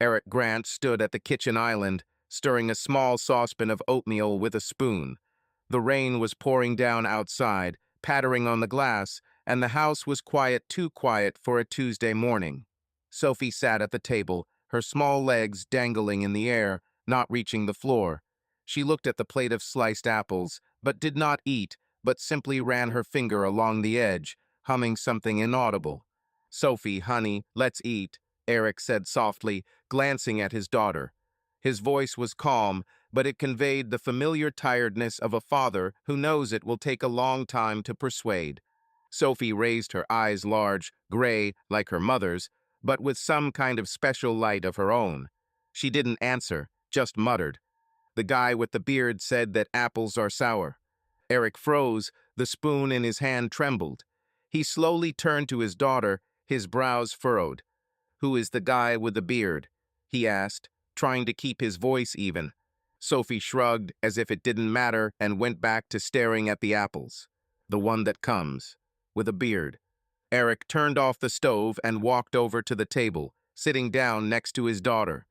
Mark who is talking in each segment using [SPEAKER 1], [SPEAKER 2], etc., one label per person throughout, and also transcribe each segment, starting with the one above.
[SPEAKER 1] Eric Grant stood at the kitchen island, stirring a small saucepan of oatmeal with a spoon. The rain was pouring down outside, pattering on the glass, and the house was quiet, too quiet for a Tuesday morning. Sophie sat at the table, her small legs dangling in the air, not reaching the floor. She looked at the plate of sliced apples, but did not eat, but simply ran her finger along the edge, humming something inaudible. "Sophie, honey, let's eat," Eric said softly, glancing at his daughter. His voice was calm, but it conveyed the familiar tiredness of a father who knows it will take a long time to persuade. Sophie raised her eyes large, gray, like her mother's, but with some kind of special light of her own. She didn't answer, just muttered. The guy with the beard said that apples are sour. Eric froze, the spoon in his hand trembled. He slowly turned to his daughter, his brows furrowed. "Who is the guy with the beard?" he asked, trying to keep his voice even. Sophie shrugged as if it didn't matter and went back to staring at the apples. "The one that comes, with a beard." Eric turned off the stove and walked over to the table, sitting down next to his daughter.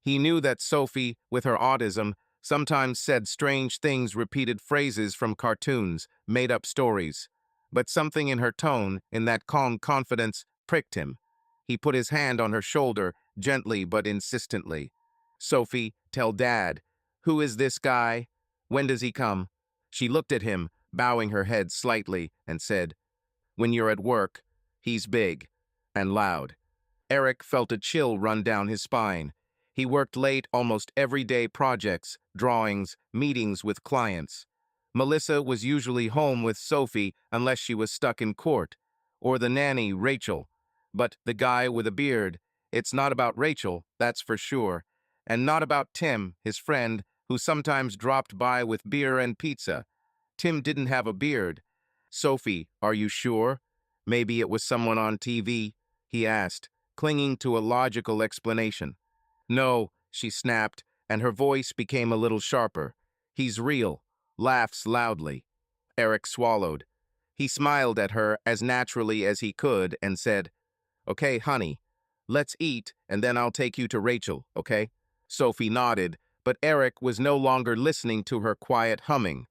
[SPEAKER 1] He knew that Sophie, with her autism, sometimes said strange things, repeated phrases from cartoons, made-up stories. But something in her tone, in that calm confidence, pricked him. He put his hand on her shoulder, gently but insistently. "Sophie, tell Dad. Who is this guy? When does he come?" She looked at him, bowing her head slightly, and said, "When you're at work. He's big and loud." Eric felt a chill run down his spine. He worked late, almost everyday projects, drawings, meetings with clients. Melissa was usually home with Sophie unless she was stuck in court, or the nanny, Rachel. But the guy with a beard, it's not about Rachel, that's for sure, and not about Tim, his friend, who sometimes dropped by with beer and pizza. Tim didn't have a beard. "Sophie, are you sure? Maybe it was someone on TV?" he asked, clinging to a logical explanation. "No," she snapped, and her voice became a little sharper. "He's real." Laughs loudly. Eric swallowed. He smiled at her as naturally as he could and said, "Okay, honey, let's eat, and then I'll take you to Rachel, okay?" Sophie nodded, but Eric was no longer listening to her quiet humming.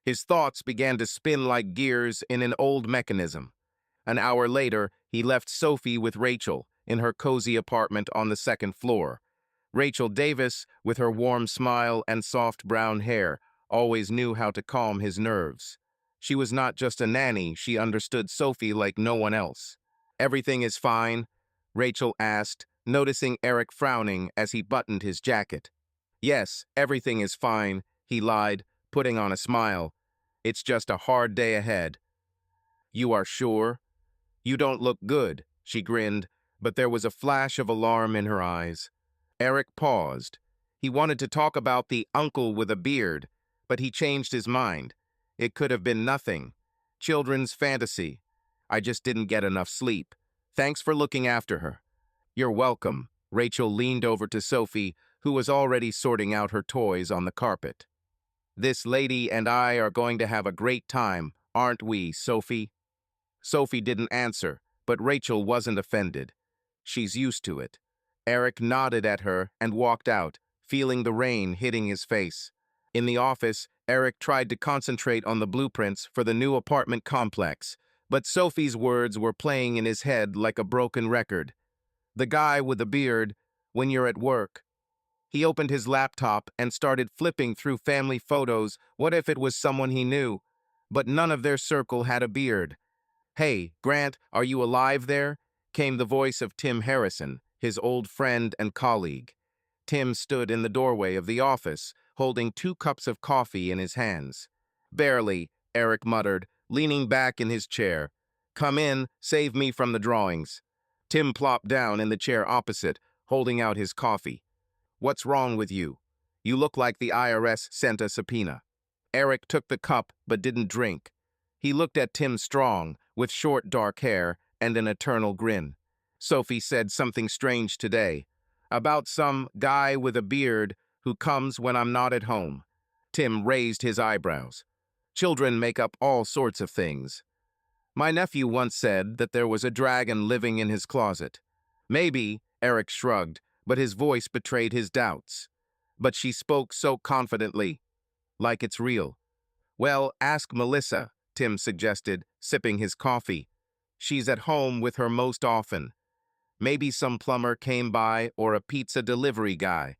[SPEAKER 1] His thoughts began to spin like gears in an old mechanism. An hour later, he left Sophie with Rachel in her cozy apartment on the second floor. Rachel Davis, with her warm smile and soft brown hair, always knew how to calm his nerves. She was not just a nanny, she understood Sophie like no one else. "Everything is fine?" Rachel asked, noticing Eric frowning as he buttoned his jacket. "Yes, everything is fine," he lied, putting on a smile. "It's just a hard day ahead." "You are sure?" "You don't look good," she grinned, but there was a flash of alarm in her eyes. Eric paused. He wanted to talk about the uncle with a beard, but he changed his mind. It could have been nothing. Children's fantasy. "I just didn't get enough sleep. Thanks for looking after her." "You're welcome." Rachel leaned over to Sophie, who was already sorting out her toys on the carpet. "This lady and I are going to have a great time, aren't we, Sophie?" Sophie didn't answer, but Rachel wasn't offended. She's used to it. Eric nodded at her and walked out, feeling the rain hitting his face. In the office, Eric tried to concentrate on the blueprints for the new apartment complex, but Sophie's words were playing in his head like a broken record. "The guy with the beard, when you're at work." He opened his laptop and started flipping through family photos. What if it was someone he knew? But none of their circle had a beard. "Hey, Grant, are you alive there?" came the voice of Tim Harrison, his old friend and colleague. Tim stood in the doorway of the office, holding 2 cups of coffee in his hands. "Barely," Eric muttered, leaning back in his chair. "Come in, save me from the drawings." Tim plopped down in the chair opposite, holding out his coffee. "What's wrong with you? You look like the IRS sent a subpoena." Eric took the cup but didn't drink. He looked at Tim Strong, with short dark hair and an eternal grin. "Sophie said something strange today, about some guy with a beard who comes when I'm not at home." Tim raised his eyebrows. "Children make up all sorts of things. My nephew once said that there was a dragon living in his closet." "Maybe," Eric shrugged, but his voice betrayed his doubts. But she spoke so confidently, like it's real. Well, ask Melissa, Tim suggested, sipping his coffee. She's at home with her most often. Maybe some plumber came by or a pizza delivery guy.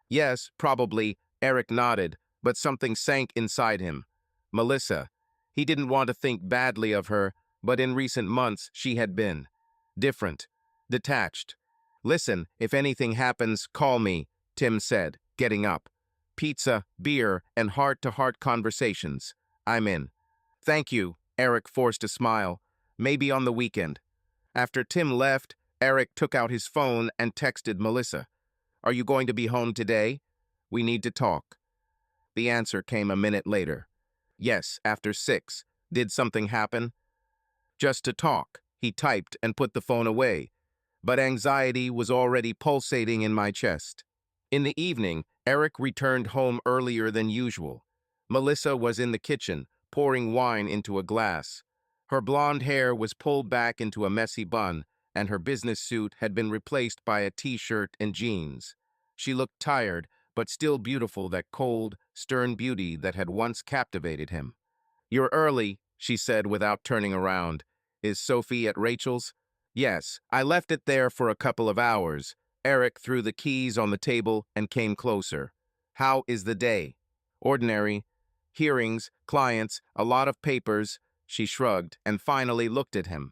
[SPEAKER 1] Yes, probably, Eric nodded, but something sank inside him. Melissa. He didn't want to think badly of her, but in recent months she had been different, detached. Listen, if anything happens, call me, Tim said, getting up. Pizza, beer, and heart-to-heart conversations. I'm in. Thank you, Eric forced a smile. Maybe on the weekend. After Tim left, Eric took out his phone and texted Melissa. Are you going to be home today? We need to talk. The answer came a minute later. Yes, after 6. Did something happen? Just to talk, he typed and put the phone away. But anxiety was already pulsating in my chest. In the evening, Eric returned home earlier than usual. Melissa was in the kitchen, pouring wine into a glass. Her blonde hair was pulled back into a messy bun, and her business suit had been replaced by a t-shirt and jeans. She looked tired, but still beautiful, that cold, stern beauty that had once captivated him. You're early, she said without turning around. Is Sophie at Rachel's? Yes, I left it there for a couple of hours. Eric threw the keys on the table and came closer. How is the day? Ordinary. Hearings, clients, a lot of papers. She shrugged and finally looked at him.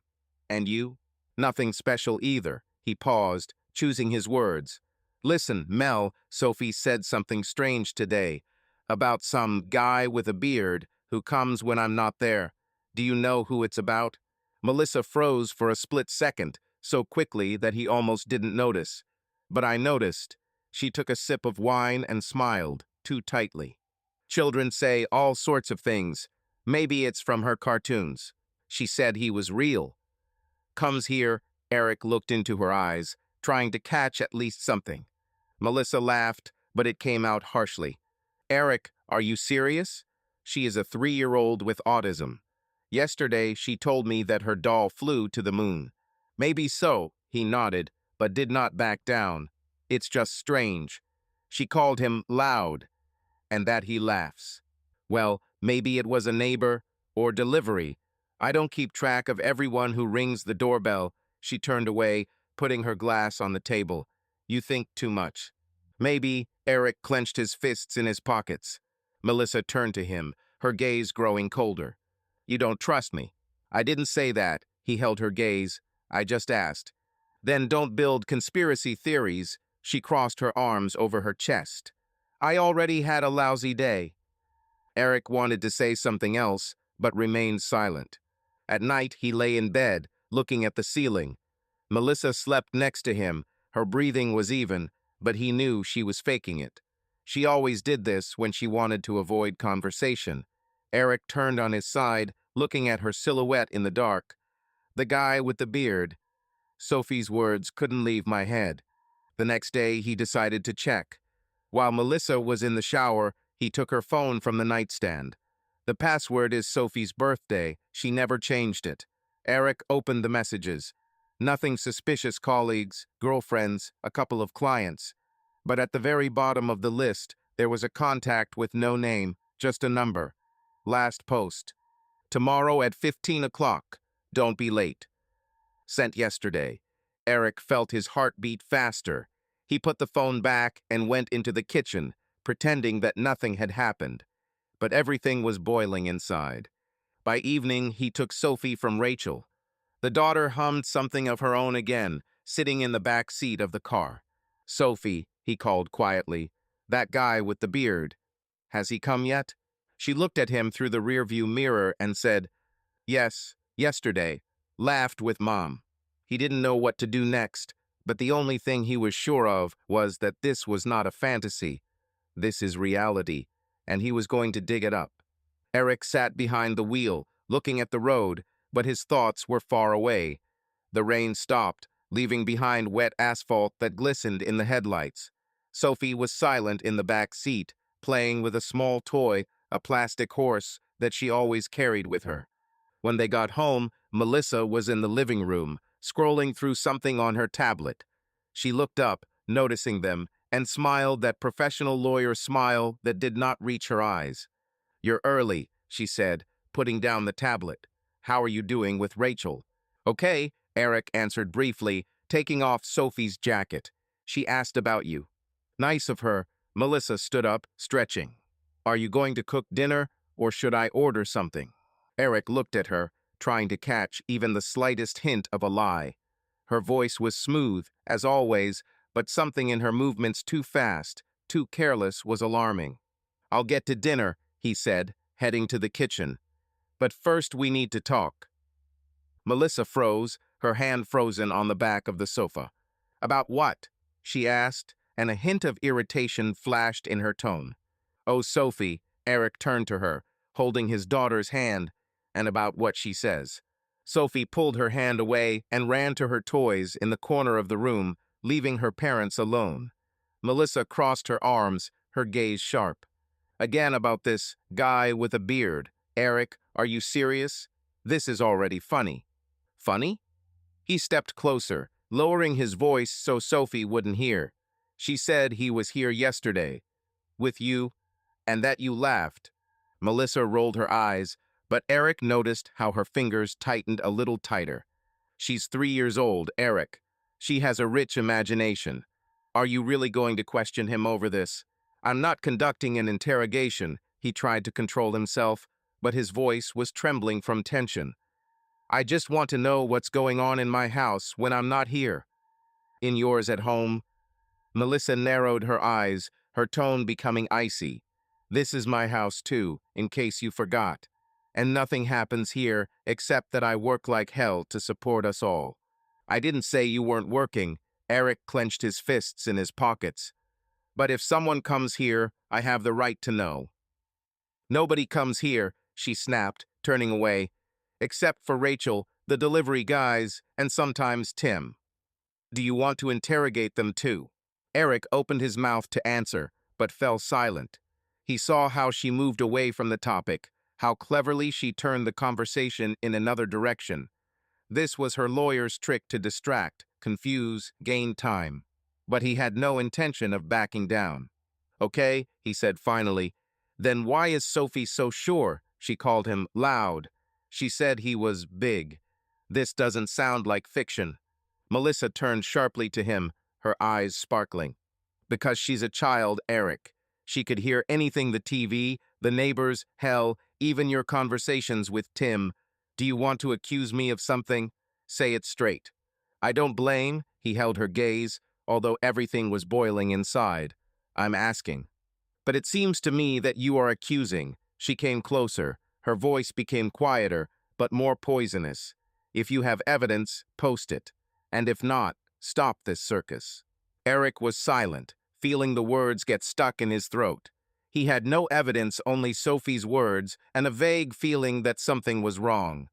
[SPEAKER 1] And you? Nothing special either. He paused, choosing his words. Listen, Mel, Sophie said something strange today. About some guy with a beard who comes when I'm not there. Do you know who it's about? Melissa froze for a split second, so quickly that he almost didn't notice. But I noticed. She took a sip of wine and smiled, too tightly. Children say all sorts of things. Maybe it's from her cartoons. She said he was real. Comes here, Eric looked into her eyes, trying to catch at least something. Melissa laughed, but it came out harshly. Eric, are you serious? She is a 3-year-old with autism. Yesterday, she told me that her doll flew to the moon. Maybe so, he nodded, but did not back down. It's just strange. She called him loud, and that he laughs. Well, maybe it was a neighbor or delivery. I don't keep track of everyone who rings the doorbell. She turned away, putting her glass on the table. You think too much. Maybe. Eric clenched his fists in his pockets. Melissa turned to him, her gaze growing colder. You don't trust me. I didn't say that. He held her gaze. I just asked. Then don't build conspiracy theories. She crossed her arms over her chest. I already had a lousy day. Eric wanted to say something else, but remained silent. At night, he lay in bed, looking at the ceiling. Melissa slept next to him. Her breathing was even, but he knew she was faking it. She always did this when she wanted to avoid conversation. Eric turned on his side, looking at her silhouette in the dark. The guy with the beard. Sophie's words couldn't leave my head. The next day, he decided to check. While Melissa was in the shower, he took her phone from the nightstand. The password is Sophie's birthday. She never changed it. Eric opened the messages. Nothing suspicious: colleagues, girlfriends, a couple of clients. But at the very bottom of the list, there was a contact with no name, just a number. Last post. Tomorrow at 15 o'clock. Don't be late. Sent yesterday. Eric felt his heart beat faster. He put the phone back and went into the kitchen, pretending that nothing had happened. But everything was boiling inside. By evening, he took Sophie from Rachel. The daughter hummed something of her own again, sitting in the back seat of the car. Sophie, he called quietly. That guy with the beard. Has he come yet? She looked at him through the rearview mirror and said, Yes, yesterday. Laughed with Mom. He didn't know what to do next, but the only thing he was sure of was that this was not a fantasy. This is reality, and he was going to dig it up. Eric sat behind the wheel, looking at the road, but his thoughts were far away. The rain stopped, leaving behind wet asphalt that glistened in the headlights. Sophie was silent in the back seat, playing with a small toy, a plastic horse that she always carried with her. When they got home, Melissa was in the living room, scrolling through something on her tablet. She looked up, noticing them, and smiled that professional lawyer smile that did not reach her eyes. "You're early," she said, putting down the tablet. "How are you doing with Rachel?" "Okay," Eric answered briefly, taking off Sophie's jacket. "She asked about you." "Nice of her." Melissa stood up, stretching. "Are you going to cook dinner, or should I order something?" Eric looked at her, trying to catch even the slightest hint of a lie. Her voice was smooth, as always, but something in her movements too fast, too careless was alarming. "I'll get to dinner," he said, heading to the kitchen. "But first we need to talk." Melissa froze, her hand frozen on the back of the sofa. "About what?" she asked, and a hint of irritation flashed in her tone. "Oh, Sophie," Eric turned to her, holding his daughter's hand, "and about what she says." Sophie pulled her hand away and ran to her toys in the corner of the room, leaving her parents alone. Melissa crossed her arms, her gaze sharp. "Again about this guy with a beard. Eric, are you serious? This is already funny." "Funny?" He stepped closer, lowering his voice so Sophie wouldn't hear. "She said he was here yesterday. With you, and that you laughed." Melissa rolled her eyes, but Eric noticed how her fingers tightened a little tighter. "She's 3 years old, Eric. She has a rich imagination. Are you really going to question him over this?" "I'm not conducting an interrogation," he tried to control himself, but his voice was trembling from tension. "I just want to know what's going on in my house when I'm not here." "In yours at home?" Melissa narrowed her eyes, her tone becoming icy. "This is my house too, in case you forgot. And nothing happens here except that I work like hell to support us all." "I didn't say you weren't working." Eric clenched his fists in his pockets. "But if someone comes here, I have the right to know." "Nobody comes here," she snapped, turning away, "except for Rachel, the delivery guys, and sometimes Tim." "Do you want to interrogate them too?" Eric opened his mouth to answer, but fell silent. He saw how she moved away from the topic, how cleverly she turned the conversation in another direction. This was her lawyer's trick to distract, confuse, gain time. But he had no intention of backing down. "Okay," he said finally. "Then why is Sophie so sure?" She called him loud. "She said he was big. This doesn't sound like fiction." Melissa turned sharply to him, her eyes sparkling. "Because she's a child, Eric. She could hear anything the TV, the neighbors, hell, even your conversations with Tim. Do you want to accuse me of something? Say it straight." "I don't blame," he held her gaze, although everything was boiling inside. "I'm asking." "But it seems to me that you are accusing." She came closer. Her voice became quieter, but more poisonous. "If you have evidence, post it. And if not, stop this circus." Eric was silent, feeling the words get stuck in his throat. He had no evidence, only Sophie's words, and a vague feeling that something was wrong.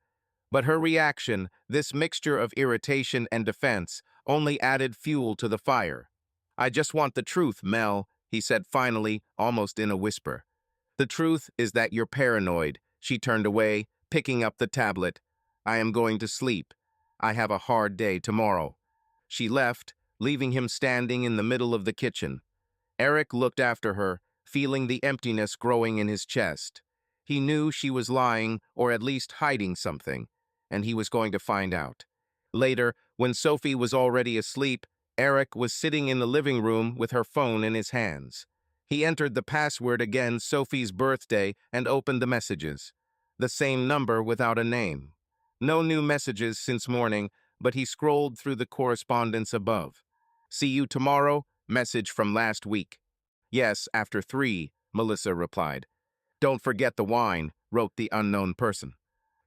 [SPEAKER 1] But her reaction, this mixture of irritation and defense, only added fuel to the fire. "I just want the truth, Mel," he said finally, almost in a whisper. "The truth is that you're paranoid." She turned away, picking up the tablet. "I am going to sleep. I have a hard day tomorrow." She left, leaving him standing in the middle of the kitchen. Eric looked after her, feeling the emptiness growing in his chest. He knew she was lying, or at least hiding something, and he was going to find out. Later, when Sophie was already asleep, Eric was sitting in the living room with her phone in his hands. He entered the password again, Sophie's birthday, and opened the messages. The same number without a name. No new messages since morning, but he scrolled through the correspondence above. "See you tomorrow," message from last week. "Yes, after 3, Melissa replied. "Don't forget the wine," wrote the unknown person.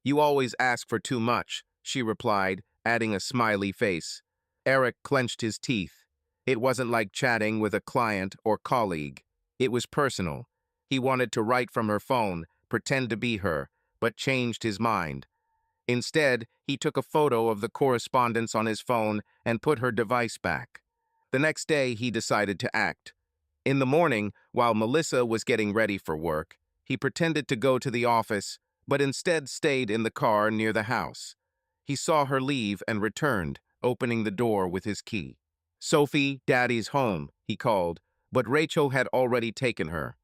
[SPEAKER 1] "You always ask for too much," she replied, adding a smiley face. Eric clenched his teeth. It wasn't like chatting with a client or colleague. It was personal. He wanted to write from her phone, pretend to be her, but changed his mind. Instead, he took a photo of the correspondence on his phone and put her device back. The next day, he decided to act. In the morning, while Melissa was getting ready for work, he pretended to go to the office, but instead stayed in the car near the house. He saw her leave and returned, opening the door with his key. "Sophie, Daddy's home," he called, but Rachel had already taken her.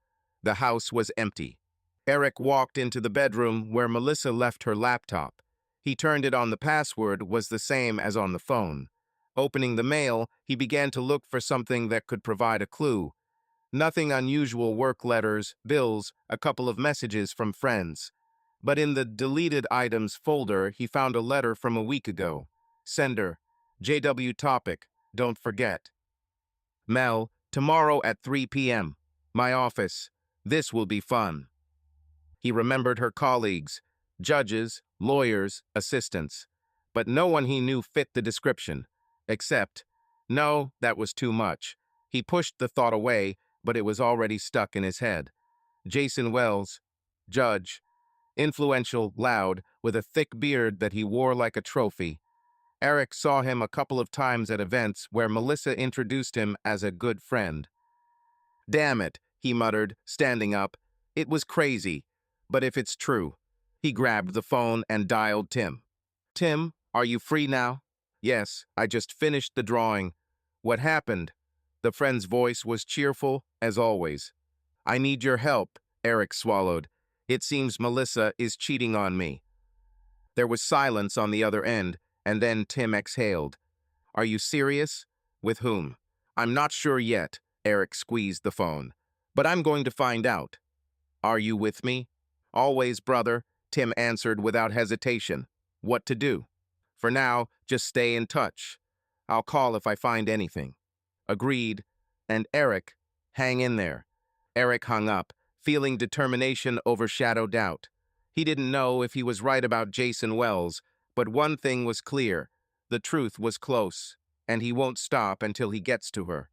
[SPEAKER 1] The house was empty. Eric walked into the bedroom where Melissa left her laptop. He turned it on. The password was the same as on the phone. Opening the mail, he began to look for something that could provide a clue. Nothing unusual: work letters, bills, a couple of messages from friends. But in the deleted items folder, he found a letter from a week ago. Sender: JW topic, don't forget. Mel, tomorrow at 3 p.m. My office. This will be fun. He remembered her colleagues, judges, lawyers, assistants. But no one he knew fit the description. Except, no, that was too much. He pushed the thought away, but it was already stuck in his head. Jason Wells, judge, influential, loud, with a thick beard that he wore like a trophy. Eric saw him a couple of times at events where Melissa introduced him as a good friend. Damn it, he muttered, standing up. It was crazy. But if it's true. He grabbed the phone and dialed Tim. Tim, are you free now? Yes, I just finished the drawing. What happened? The friend's voice was cheerful, as always. I need your help, Eric swallowed. It seems Melissa is cheating on me. There was silence on the other end, and then Tim exhaled. Are you serious? With whom? I'm not sure yet, Eric squeezed the phone. But I'm going to find out. Are you with me? Always, brother, Tim answered without hesitation. What to do? For now, just stay in touch. I'll call if I find anything. Agreed. And Eric, hang in there. Eric hung up, feeling determination overshadow doubt. He didn't know if he was right about Jason Wells, but one thing was clear. The truth was close, and he won't stop until he gets to her.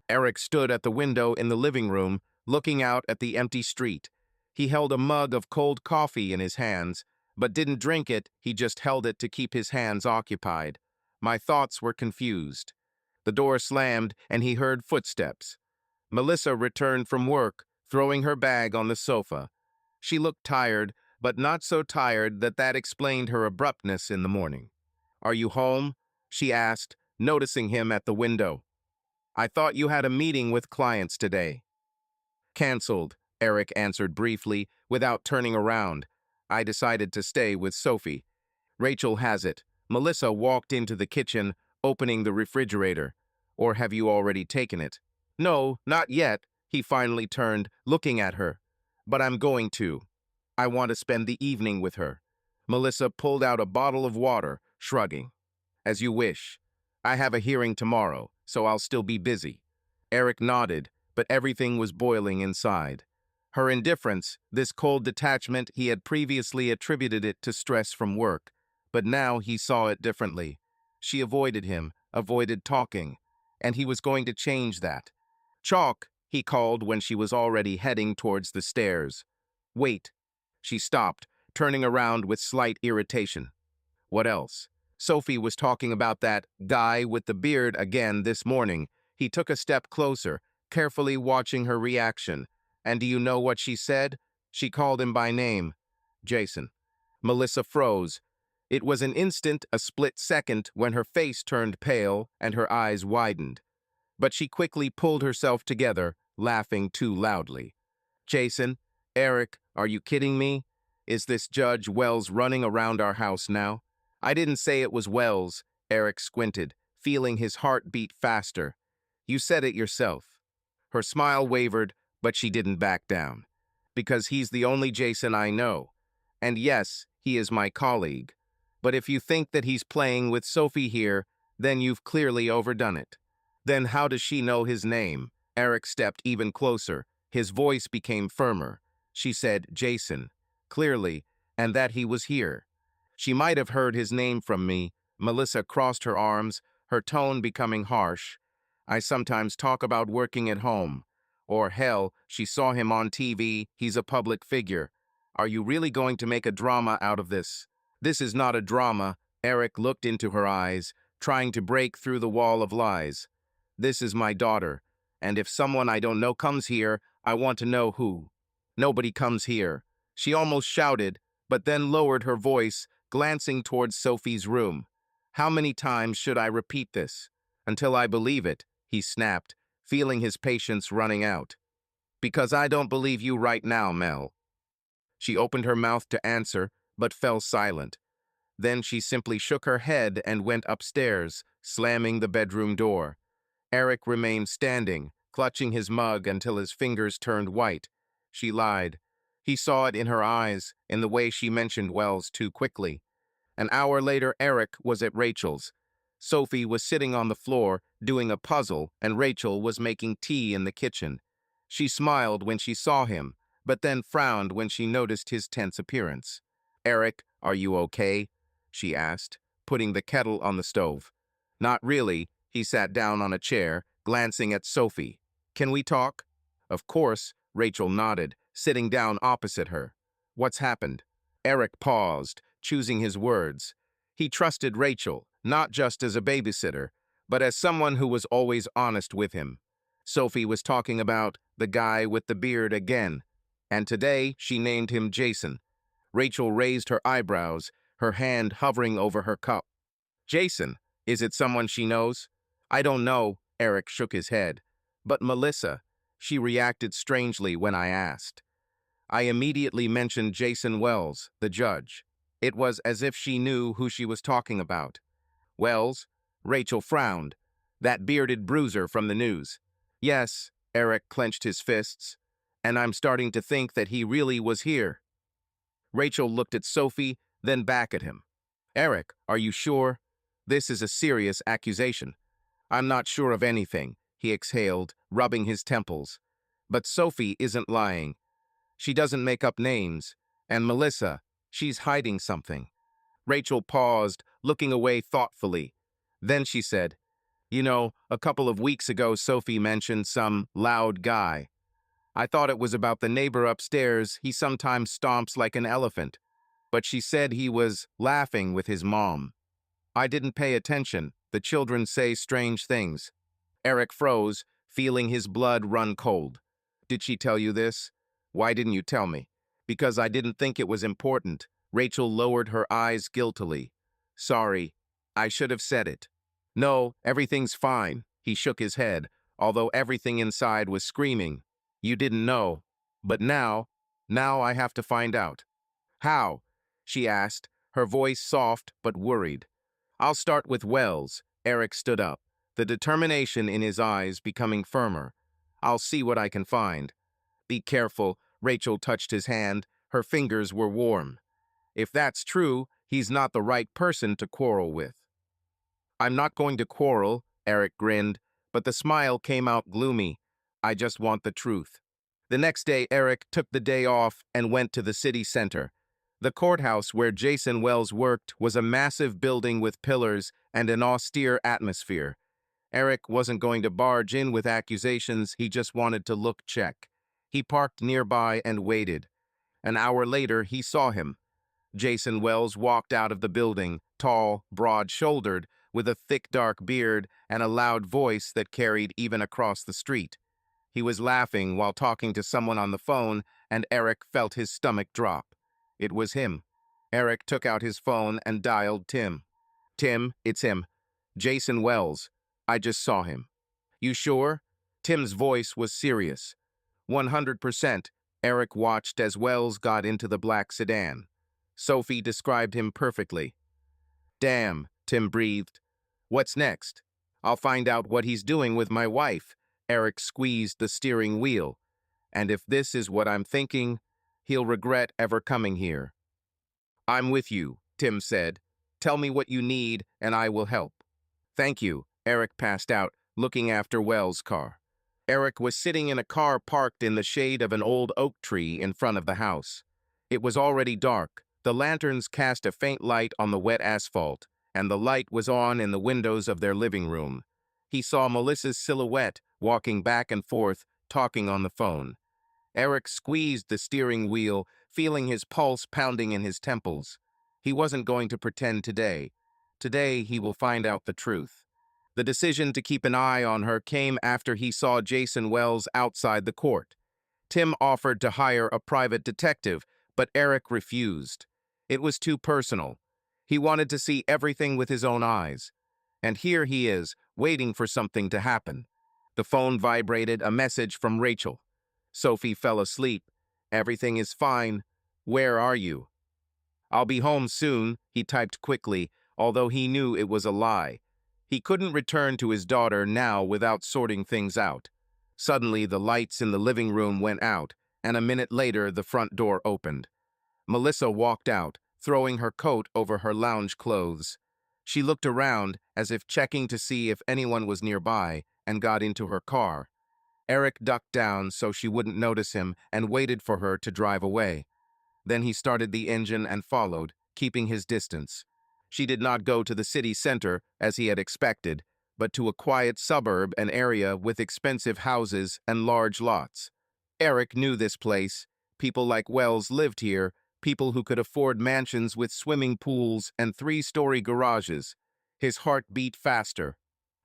[SPEAKER 1] Eric stood at the window in the living room, looking out at the empty street. He held a mug of cold coffee in his hands, but didn't drink it. He just held it to keep his hands occupied. My thoughts were confused. The door slammed, and he heard footsteps. Melissa returned from work, throwing her bag on the sofa. She looked tired, but not so tired that explained her abruptness in the morning. Are you home? She asked, noticing him at the window. I thought you had a meeting with clients today. Cancelled, Eric answered briefly, without turning around. I decided to stay with Sophie. Rachel has it. Melissa walked into the kitchen, opening the refrigerator. Or have you already taken it? No, not yet. He finally turned, looking at her. But I'm going to. I want to spend the evening with her. Melissa pulled out a bottle of water, shrugging. As you wish. I have a hearing tomorrow, so I'll still be busy. Eric nodded, but everything was boiling inside. Her indifference, this cold detachment, he had previously attributed it to stress from work, but now he saw it differently. She avoided him, avoided talking, and he was going to change that. Chalk, he called when she was already heading towards the stairs. Wait. She stopped, turning around with slight irritation. What else? Sophie was talking about that guy with the beard again this morning. He took a step closer, carefully watching her reaction. And do you know what she said? She called him by name. Jason. Melissa froze. It was an instant, a split second, when her face turned pale and her eyes widened. But she quickly pulled herself together, laughing too loudly. Jason? Eric, are you kidding me? Is this Judge Wells running around our house now? I didn't say it was Wells. Eric squinted, feeling his heart beat faster. You said it yourself. Her smile wavered, but she didn't back down. Because he's the only Jason I know. And yes, he is my colleague. But if you think that he's playing with Sophie here, then you've clearly overdone it. Then how does she know his name? Eric stepped even closer. His voice became firmer. She said, Jason, clearly, and that he was here. She might have heard his name from me. Melissa crossed her arms, her tone becoming harsh. I sometimes talk about working at home. Or hell, she saw him on TV, he's a public figure. Are you really going to make a drama out of this? This is not a drama. Eric looked into her eyes, trying to break through the wall of lies. This is my daughter, and if someone I don't know comes here, I want to know who. Nobody comes here. She almost shouted, but then lowered her voice, glancing towards Sophie's room. How many times should I repeat this? Until I believe it, he snapped, feeling his patience running out. Because I don't believe you right now, Mel. She opened her mouth to answer, but fell silent. Then she simply shook her head and went upstairs, slamming the bedroom door. Eric remained standing, clutching his mug until his fingers turned white. She lied. He saw it in her eyes, in the way she mentioned Wells too quickly. An hour later, Eric was at Rachel's. Sophie was sitting on the floor, doing a puzzle, and Rachel was making tea in the kitchen. She smiled when she saw him, but then frowned when she noticed his tense appearance. "Eric, are you okay?" she asked, putting the kettle on the stove. "Not really." He sat down on a chair, glancing at Sophie. "Can we talk?" "Of course," Rachel nodded, sitting down opposite her. "What's happened?" Eric paused, choosing his words. He trusted Rachel, not just as a babysitter, but as someone who was always honest with him. Sophie was talking about the guy with the beard again, and today she named him Jason. Rachel raised her eyebrows, her hand hovering over her cup. "Jason, is it someone she knows?" "I don't know," Eric shook his head. "But Melissa, she reacted strangely when I asked." I immediately mentioned Jason Wells, the judge. It was as if she knew who she was talking about. "Wells?" Rachel frowned. "That bearded bruiser from the news." "Yes," Eric clenched his fists. "And I'm starting to think that he really was here." Rachel looked at Sophie, then back at him. "Eric, are you sure? This is a serious accusation." "I'm not sure of anything," he exhaled, rubbing his temples. "But Sophie isn't lying. She doesn't make up names. And Melissa, she's hiding something." Rachel paused, looking away thoughtfully. Then she said, "You know, a couple of weeks ago Sophie mentioned some loud guy. I thought it was about the neighbor upstairs. He sometimes stomps like an elephant. But she said he was laughing with his mom. I didn't pay attention. The children say strange things." Eric froze, feeling his blood run cold. "Did she tell you this?" "Why didn't you tell me?" "Because I didn't think it was important." Rachel lowered her eyes guiltily. "Sorry, I should have said it." "No, everything's fine." He shook his head, although everything inside was screaming. "You didn't know. But now I have to find out." "How?" she asked, her voice soft but worried. "I'll start with Wells." Eric stood up, the determination in his eyes becoming firmer. "I'll see what I can find." "Be careful." Rachel touched his hand. Her fingers were warm. "If that's true, he's not the right person to quarrel with." "I'm not going to quarrel," Eric grinned, but the smile came out gloomy. "I just want the truth." The next day, Eric took the day off and went to the city center. The courthouse where Jason Wells worked was a massive building with pillars and an austere atmosphere. Eric wasn't going to barge in with accusations, he just wanted to look check. He parked nearby and waited. An hour later, he saw him. Jason Wells walked out of the building, tall, broad-shouldered, with a thick dark beard and a loud voice that carried even across the street. He was laughing while talking to someone on the phone, and Eric felt his stomach drop. It was him. Eric took out his phone and dialed Tim. "Tim, it's him. Jason Wells. I just saw him." "You sure?" Tim's voice was serious. 100%. Eric watched as Wells got into the black sedan. Sophie described him perfectly. "Damn," Tim breathed. "What's next?" "I'll find out what he's doing with my wife." Eric squeezed the steering wheel. "And if this is what I'm thinking, he'll regret ever coming here." "I'm with you," Tim said. "Tell me what you need, and I will help." "Thank you." Eric passed out, looking after Wells' car. Eric was sitting in a car parked in the shade of an old oak tree in front of the house. It was already dark. The lanterns cast a faint light on the wet asphalt, and the light was on in the windows of their living room. He saw Melissa's silhouette walking back and forth, talking on the phone. Eric squeezed the steering wheel, feeling his pulse pounding in his temples. He wasn't going to pretend today. Today, he will find out the truth. The decision to keep an eye on her came after he saw Jason Wells outside the court. Tim offered to hire a private detective, but Eric refused. It was too personal. He wanted to see everything with his own eyes. And here he is, waiting for something to happen. The phone vibrated, a message from Rachel. Sophie fell asleep. Everything is fine. Where are you? I'll be home soon, he typed quickly, although he knew it was a lie. He couldn't return to his daughter now without sorting things out. Suddenly, the lights in the living room went out, and a minute later, the front door opened. Melissa walked out, throwing her coat over her lounge clothes. She looked around, as if checking to see if anyone was nearby, and got into her car. Eric ducked down so she wouldn't notice him and waited for her to drive away. Then he started the engine and followed, keeping his distance. She did not go to the city center, as he had expected, but to a quiet suburb, an area with expensive houses and large lots. Eric knew this place. People like Wells lived here, people who could afford mansions with swimming pools and three-story garages. His heart beat faster.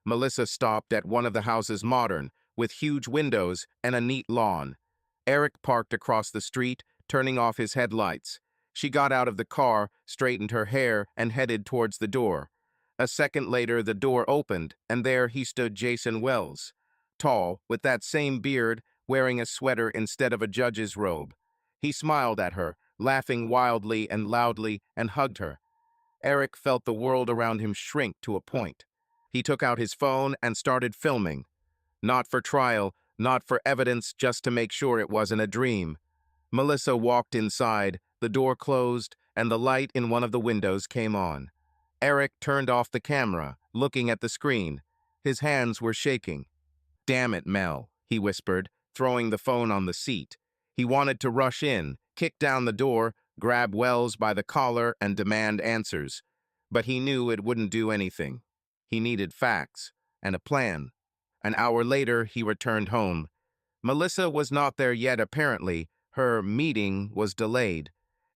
[SPEAKER 1] Melissa stopped at one of the houses, modern, with huge windows and a neat lawn. Eric parked across the street, turning off his headlights. She got out of the car, straightened her hair, and headed towards the door. A second later, the door opened, and there he stood, Jason Wells. Tall, with that same beard, wearing a sweater instead of a judge's robe. He smiled at her, laughing wildly and loudly, and hugged her. Eric felt the world around him shrink to a point. He took out his phone and started filming. Not for trial, not for evidence, just to make sure it wasn't a dream. Melissa walked inside, the door closed, and the light in one of the windows came on. Eric turned off the camera, looking at the screen. His hands were shaking. "Damn it, Mel," he whispered, throwing the phone on the seat. He wanted to rush in, kick down the door, grab Wells by the collar, and demand answers. But he knew it wouldn't do anything. He needed facts and a plan. An hour later, he returned home. Melissa was not there yet, apparently. Her meeting was delayed.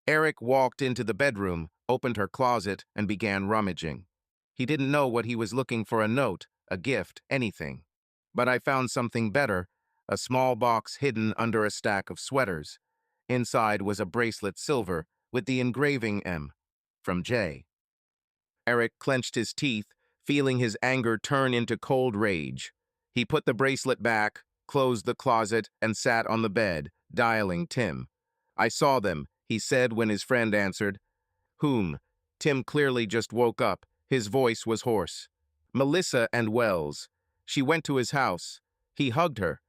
[SPEAKER 1] Eric walked into the bedroom, opened her closet, and began rummaging. He didn't know what he was looking for, a note, a gift, anything. But I found something better, a small box hidden under a stack of sweaters. Inside was a bracelet, silver, with the engraving M, from J. Eric clenched his teeth, feeling his anger turn into cold rage. He put the bracelet back, closed the closet, and sat on the bed, dialing Tim. "I saw them," he said when his friend answered. "Whom?" Tim clearly just woke up. His voice was hoarse. "Melissa and Wells. She went to his house. He hugged her.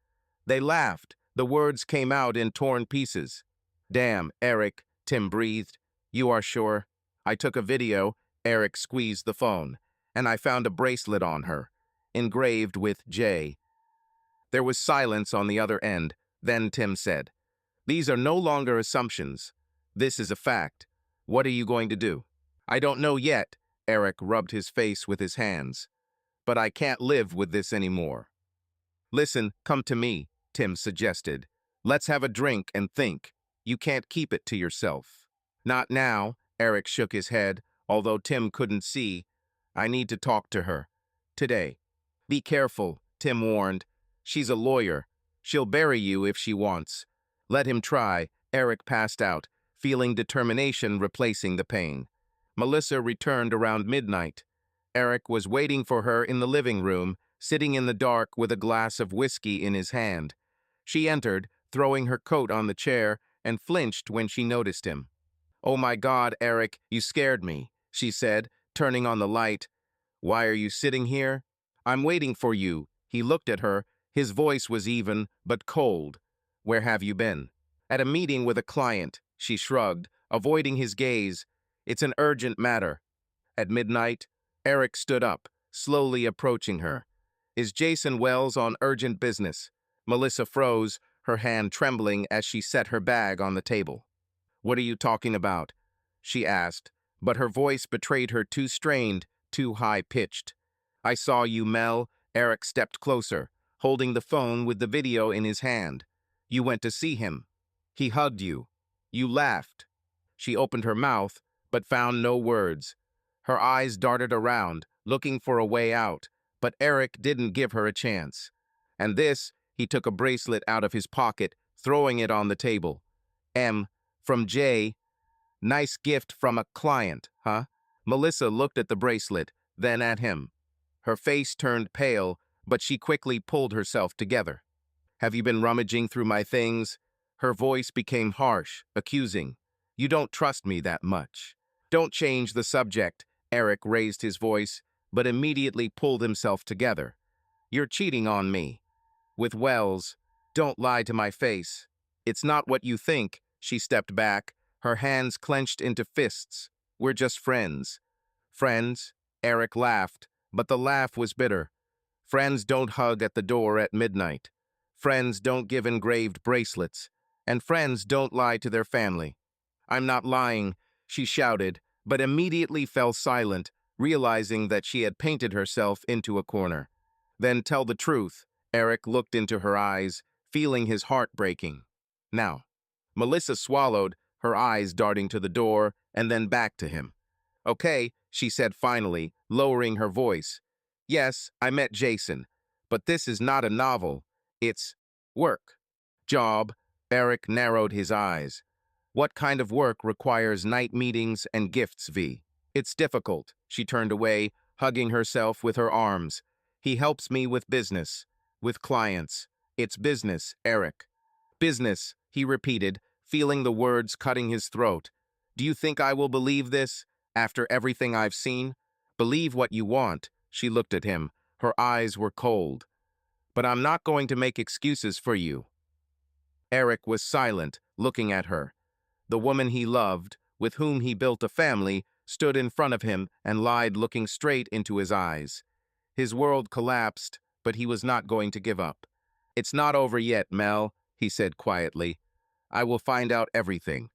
[SPEAKER 1] They laughed. The words came out in torn pieces. "Damn, Eric," Tim breathed. "You are sure?" "I took a video," Eric squeezed the phone, "and I found a bracelet on her, engraved with J." There was silence on the other end. Then Tim said, "These are no longer assumptions. This is a fact. What are you going to do?" "I don't know yet," Eric rubbed his face with his hands. "But I can't live with this anymore." "Listen, come to me," Tim suggested. "Let's have a drink and think. You can't keep it to yourself." "Not now," Eric shook his head, although Tim couldn't see. "I need to talk to her. Today." "Be careful," Tim warned. "She's a lawyer. She'll bury you if she wants." "Let him try." Eric passed out, feeling determination replacing the pain. Melissa returned around midnight. Eric was waiting for her in the living room, sitting in the dark with a glass of whiskey in his hand. She entered, throwing her coat on the chair, and flinched when she noticed him. "Oh my God, Eric, you scared me," she said, turning on the light. "Why are you sitting here?" "I'm waiting for you." He looked at her. His voice was even, but cold. "Where have you been?" "At a meeting with a client," she shrugged, avoiding his gaze. "It's an urgent matter." At midnight, Eric stood up, slowly approaching her. "Is Jason Wells on urgent business?" Melissa froze, her hand trembling as she set her bag on the table. "What are you talking about?" she asked, but her voice betrayed her, too strained, too high-pitched. "I saw you, Mel." Eric stepped closer, holding the phone with the video in his hand. "You went to see him. He hugged you. You laughed." She opened her mouth, but found no words. Her eyes darted around, looking for a way out, but Eric didn't give her a chance. And this, he took a bracelet out of his pocket, throwing it on the table. "M, from J. Nice gift from a client, huh?" Melissa looked at the bracelet, then at him. Her face turned pale, but she quickly pulled herself together. Have you been rummaging through my things? Her voice became harsh, accusing. You don't trust me that much. Don't change the subject. Eric raised his voice, but immediately pulled himself together. You're cheating on me. With Wells. Don't lie to my face. It's not what you think. She stepped back, her hands clenched into fists. We're just friends. Friends? Eric laughed, but the laugh was bitter. Friends don't hug at the door at midnight. Friends don't give engraved bracelets. And friends don't lie to their family. I'm not lying, she shouted, but immediately fell silent, realizing that she had painted herself into a corner. Then tell the truth. Eric looked into her eyes, feeling his heart breaking. Now. Melissa swallowed, her eyes darting to the door and then back to him. Okay, she said finally, lowering her voice. Yes, I met Jason, but this is not a novel. It's work. Job. Eric narrowed his eyes. What kind of work requires night meetings and gifts, V? It's difficult. She turned away, hugging herself with her arms. He helps me with business, with clients. It's business, Eric. Business, he repeated, feeling the words cutting his throat. Do you think I will believe this, after everything I've seen? Believe what you want. She looked at him. Her eyes were cold. But I'm not going to make excuses for you. Eric was silent, looking at her. The woman he loved, with whom he built a family, stood in front of him and lied, looking straight into his eyes. His world collapsed, but he was not going to give up. It's not over yet, Mel, he said quietly. I will find out everything,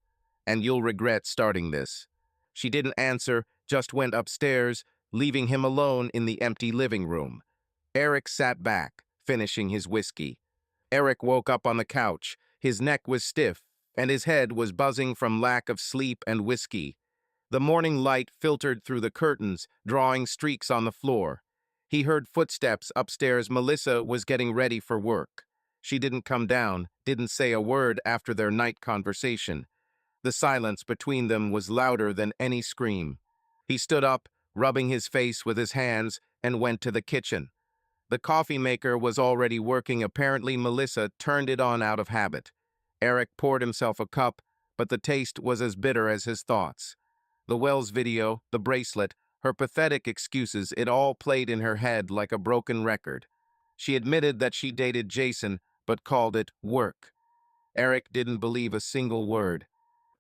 [SPEAKER 1] and you'll regret starting this. She didn't answer, just went upstairs, leaving him alone in the empty living room. Eric sat back, finishing his whiskey. Eric woke up on the couch. His neck was stiff, and his head was buzzing from lack of sleep and whiskey. The morning light filtered through the curtains, drawing streaks on the floor. He heard footsteps upstairs. Melissa was getting ready for work. She didn't come down, didn't say a word after their night conversation. The silence between them was louder than any scream. He stood up, rubbing his face with his hands, and went to the kitchen. The coffee maker was already working. Apparently, Melissa turned it on out of habit. Eric poured himself a cup, but the taste was as bitter as his thoughts. The Wells video, the bracelet, her pathetic excuses, it all played in her head like a broken record. She admitted that she dated Jason, but called it work. Eric didn't believe a single word.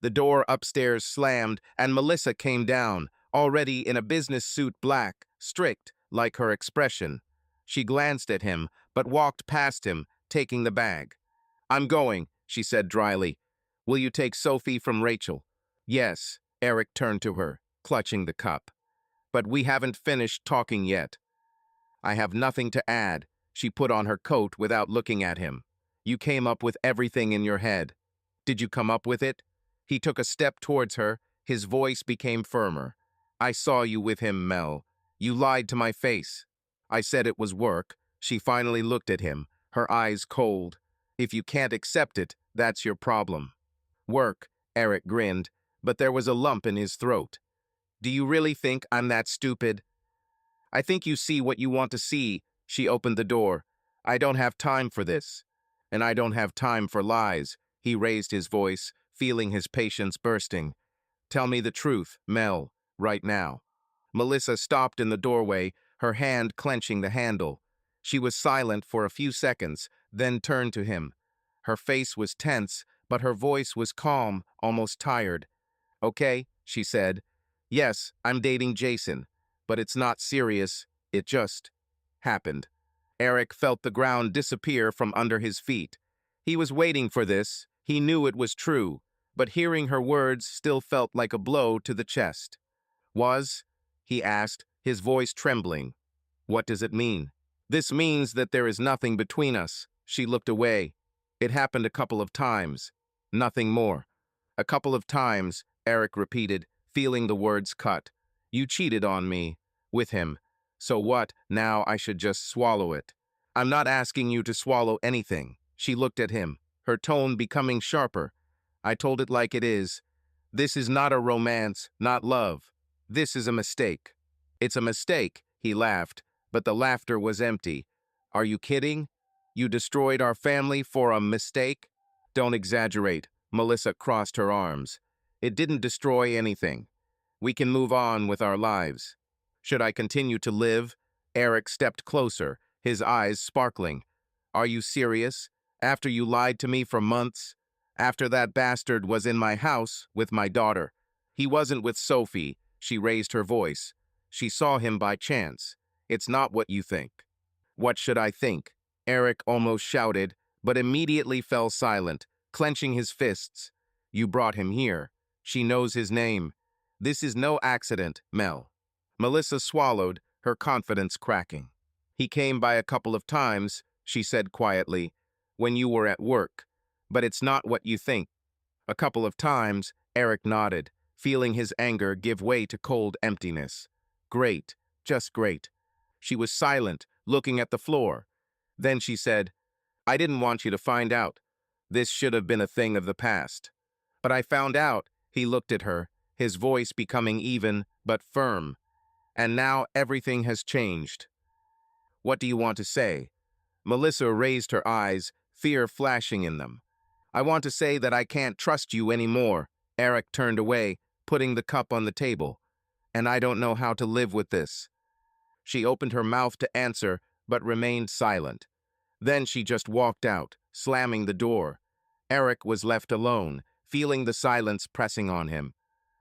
[SPEAKER 1] The door upstairs slammed, and Melissa came down, already in a business suit, black, strict, like her expression. She glanced at him, but walked past him, taking the bag. I'm going, she said dryly. Will you take Sophie from Rachel? Yes, Eric turned to her, clutching the cup. But we haven't finished talking yet. I have nothing to add. She put on her coat without looking at him. You came up with everything in your head. Did you come up with it? He took a step towards her. His voice became firmer. I saw you with him, Mel. You lied to my face. I said it was work. She finally looked at him, her eyes cold. If you can't accept it, that's your problem. Work, Eric grinned, but there was a lump in his throat. Do you really think I'm that stupid? I think you see what you want to see. She opened the door. I don't have time for this. And I don't have time for lies. He raised his voice, feeling his patience bursting. Tell me the truth, Mel, right now. Melissa stopped in the doorway, her hand clenching the handle. She was silent for a few seconds, then turned to him. Her face was tense, but her voice was calm, almost tired. Okay, she said. Yes, I'm dating Jason, but it's not serious. It just happened. Eric felt the ground disappear from under his feet. He was waiting for this. He knew it was true, but hearing her words still felt like a blow to the chest. Was? He asked, his voice trembling. What does it mean? This means that there is nothing between us. She looked away. It happened a couple of times. Nothing more. A couple of times, Eric repeated, feeling the words cut. You cheated on me. With him. So what, now I should just swallow it? I'm not asking you to swallow anything. She looked at him, her tone becoming sharper. I told it like it is. This is not a romance, not love. This is a mistake. It's a mistake, he laughed, but the laughter was empty. Are you kidding? You destroyed our family for a mistake? Don't exaggerate. Melissa crossed her arms. It didn't destroy anything. We can move on with our lives. Should I continue to live? Eric stepped closer, his eyes sparkling. Are you serious? After you lied to me for months? After that bastard was in my house with my daughter? He wasn't with Sophie. She raised her voice. She saw him by chance. It's not what you think. What should I think? Eric almost shouted, but immediately fell silent, clenching his fists. You brought him here. She knows his name. This is no accident, Mel. Melissa swallowed, her confidence cracking. He came by a couple of times, she said quietly, when you were at work. But it's not what you think. A couple of times, Eric nodded, feeling his anger give way to cold emptiness. Great, just great. She was silent, looking at the floor. Then she said, I didn't want you to find out. This should have been a thing of the past. But I found out. He looked at her, his voice becoming even, but firm. And now everything has changed. What do you want to say? Melissa raised her eyes, fear flashing in them. I want to say that I can't trust you anymore. Eric turned away, putting the cup on the table. And I don't know how to live with this. She opened her mouth to answer, but remained silent. Then she just walked out, slamming the door. Eric was left alone, feeling the silence pressing on him.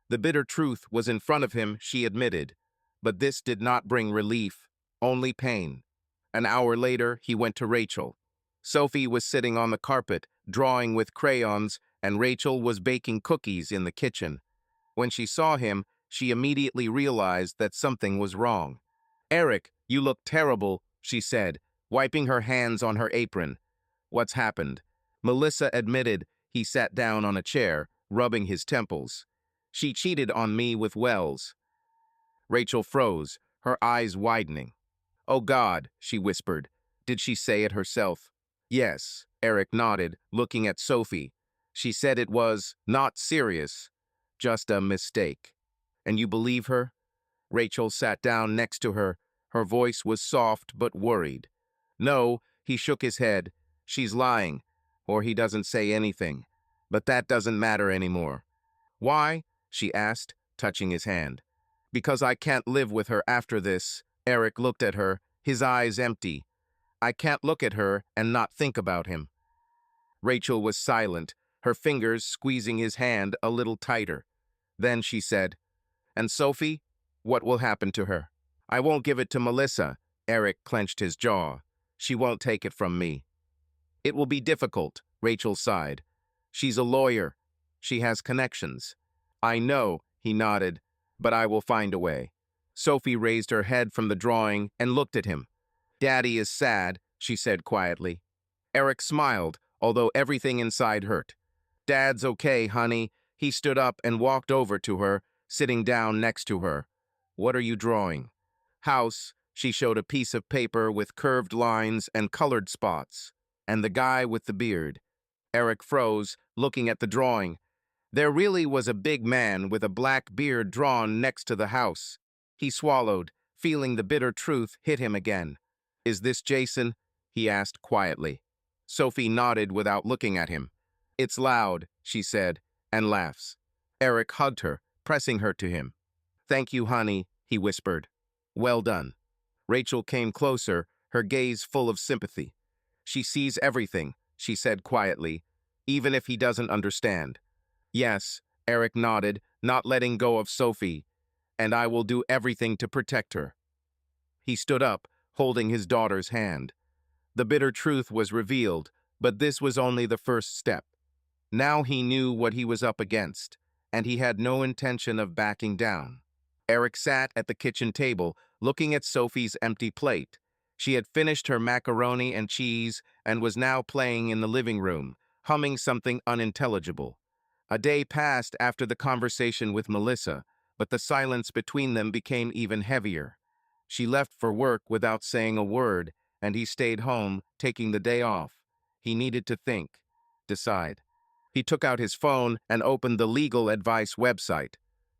[SPEAKER 1] The bitter truth was in front of him, she admitted. But this did not bring relief, only pain. An hour later, he went to Rachel. Sophie was sitting on the carpet, drawing with crayons, and Rachel was baking cookies in the kitchen. When she saw him, she immediately realized that something was wrong. Eric, you look terrible, she said, wiping her hands on her apron. What's happened? Melissa admitted. He sat down on a chair, rubbing his temples. She cheated on me with Wells. Rachel froze, her eyes widening. Oh God, she whispered. Did she say it herself? Yes, Eric nodded, looking at Sophie. She said it was not serious, just a mistake. And you believe her? Rachel sat down next to her. Her voice was soft but worried. No, he shook his head. She's lying, or he doesn't say anything. But that doesn't matter anymore. Why? She asked, touching his hand. Because I can't live with her after this. Eric looked at her, his eyes empty. I can't look at her and not think about him. Rachel was silent, her fingers squeezing his hand a little tighter. Then she said, And Sophie? What will happen to her? I won't give it to Melissa. Eric clenched his jaw. She won't take it from me. It will be difficult, Rachel sighed. She's a lawyer. She has connections. I know, he nodded, but I will find a way. Sophie raised her head from the drawing and looked at him. Daddy is sad, she said quietly. Eric smiled, although everything inside hurt. Dad's okay, honey. He stood up and walked over to her, sitting down next to her. What are you drawing? House, she showed a piece of paper with curved lines and colored spots. And the guy with the beard. Eric froze, looking at the drawing. There really was a big man with a black beard drawn next to the house. He swallowed, feeling the bitter truth hit him again. Is this Jason? He asked quietly. Sophie nodded without looking at him. It's loud, she said, and laughs. Eric hugged her, pressing her to him. Thank you, honey, he whispered. Well done. Rachel came closer, her gaze full of sympathy. She sees everything, she said quietly, even if he doesn't understand. Yes, Eric nodded, not letting go of Sophie, and I will do everything to protect her. He stood up, holding his daughter's hand. The bitter truth was revealed, but this was only the first step. Now he knew what he was up against, and he had no intention of backing down. Eric sat at the kitchen table, looking at Sophie's empty plate. She had finished her macaroni and cheese and was now playing in the living room, humming something unintelligible. A day passed after the conversation with Melissa, but the silence between them became even heavier. She left for work without saying a word, and he stayed home, taking the day off. He needed to think, decide. He took out his phone and opened the legal advice website.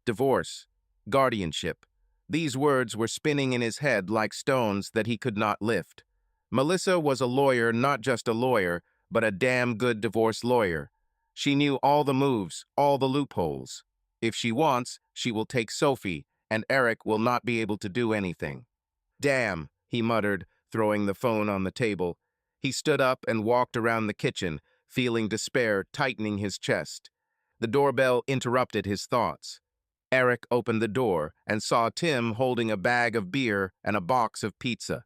[SPEAKER 1] Divorce, guardianship, These words were spinning in his head like stones that he could not lift. Melissa was a lawyer, not just a lawyer, but a damn good divorce lawyer. She knew all the moves, all the loopholes. If she wants, she will take Sophie, and Eric will not be able to do anything. Damn, he muttered, throwing the phone on the table. He stood up and walked around the kitchen, feeling despair tightening his chest. The doorbell interrupted his thoughts. Eric opened the door and saw Tim holding a bag of beer and a box of pizza.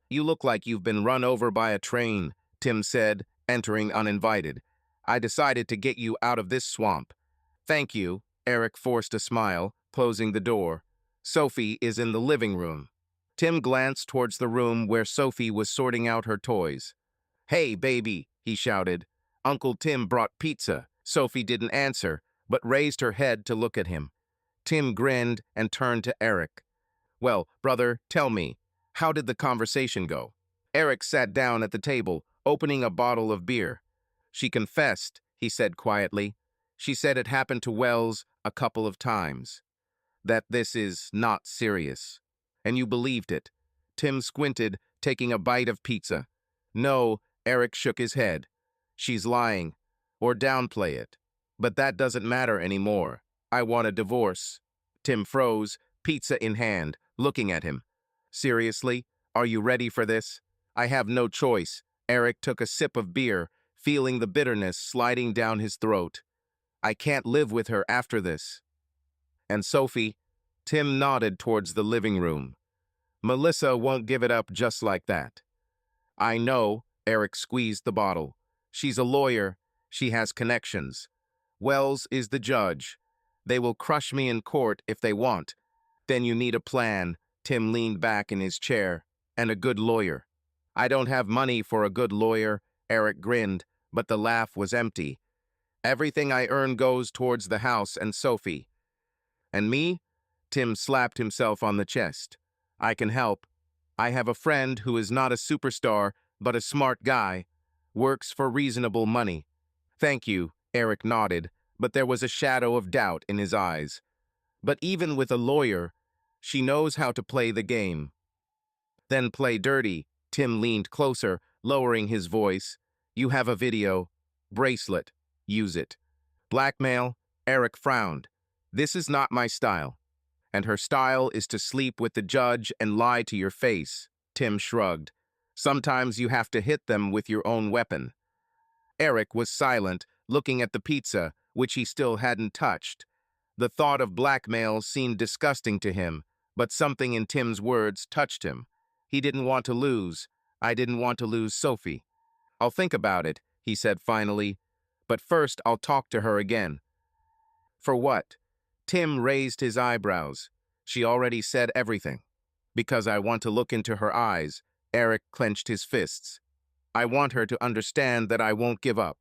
[SPEAKER 1] "You look like you've been run over by a train," Tim said, entering uninvited. "I decided to get you out of this swamp." "Thank you," Eric forced a smile, closing the door. "Sophie is in the living room." Tim glanced towards the room where Sophie was sorting out her toys. "Hey, baby," he shouted. "Uncle Tim brought pizza." Sophie didn't answer, but raised her head to look at him. Tim grinned and turned to Eric. "Well, brother, tell me, how did the conversation go?" Eric sat down at the table, opening a bottle of beer. "She confessed," he said quietly. "She said it happened to Wells a couple of times. That this is not serious. And you believed it." Tim squinted, taking a bite of pizza. "No," Eric shook his head. "She's lying. Or downplay it. But that doesn't matter anymore. I want a divorce." Tim froze, pizza in hand, looking at him. "Seriously? Are you ready for this?" "I have no choice." Eric took a sip of beer, feeling the bitterness sliding down his throat. "I can't live with her after this." "And Sophie?" Tim nodded towards the living room. "Melissa won't give it up just like that." "I know," Eric squeezed the bottle. "She's a lawyer. She has connections. Wells is the judge. They will crush me in court if they want." "Then you need a plan." Tim leaned back in his chair. "And a good lawyer." "I don't have money for a good lawyer," Eric grinned, but the laugh was empty. "Everything I earn goes towards the house and Sophie." "And me?" Tim slapped himself on the chest. "I can help. I have a friend who is not a superstar, but a smart guy. Works for reasonable money." "Thank you," Eric nodded, but there was a shadow of doubt in his eyes. "But even with a lawyer, she knows how to play the game." "Then play dirty." Tim leaned closer, lowering his voice. "You have a video. Bracelet. Use it." "Blackmail?" Eric frowned. "This is not my style." "And her style is to sleep with the judge and lie to your face." Tim shrugged. "Sometimes you have to hit them with your own weapon." Eric was silent, looking at the pizza, which he still hadn't touched. The thought of blackmail seemed disgusting to him, but something in Tim's words touched him. He didn't want to lose. "I didn't want to lose Sophie." "I'll think about it," he said finally. "But first I'll talk to her again." "For what?" Tim raised his eyebrows. "She already said everything." "Because I want to look into her eyes." Eric clenched his fists. "I want her to understand that I won't give up."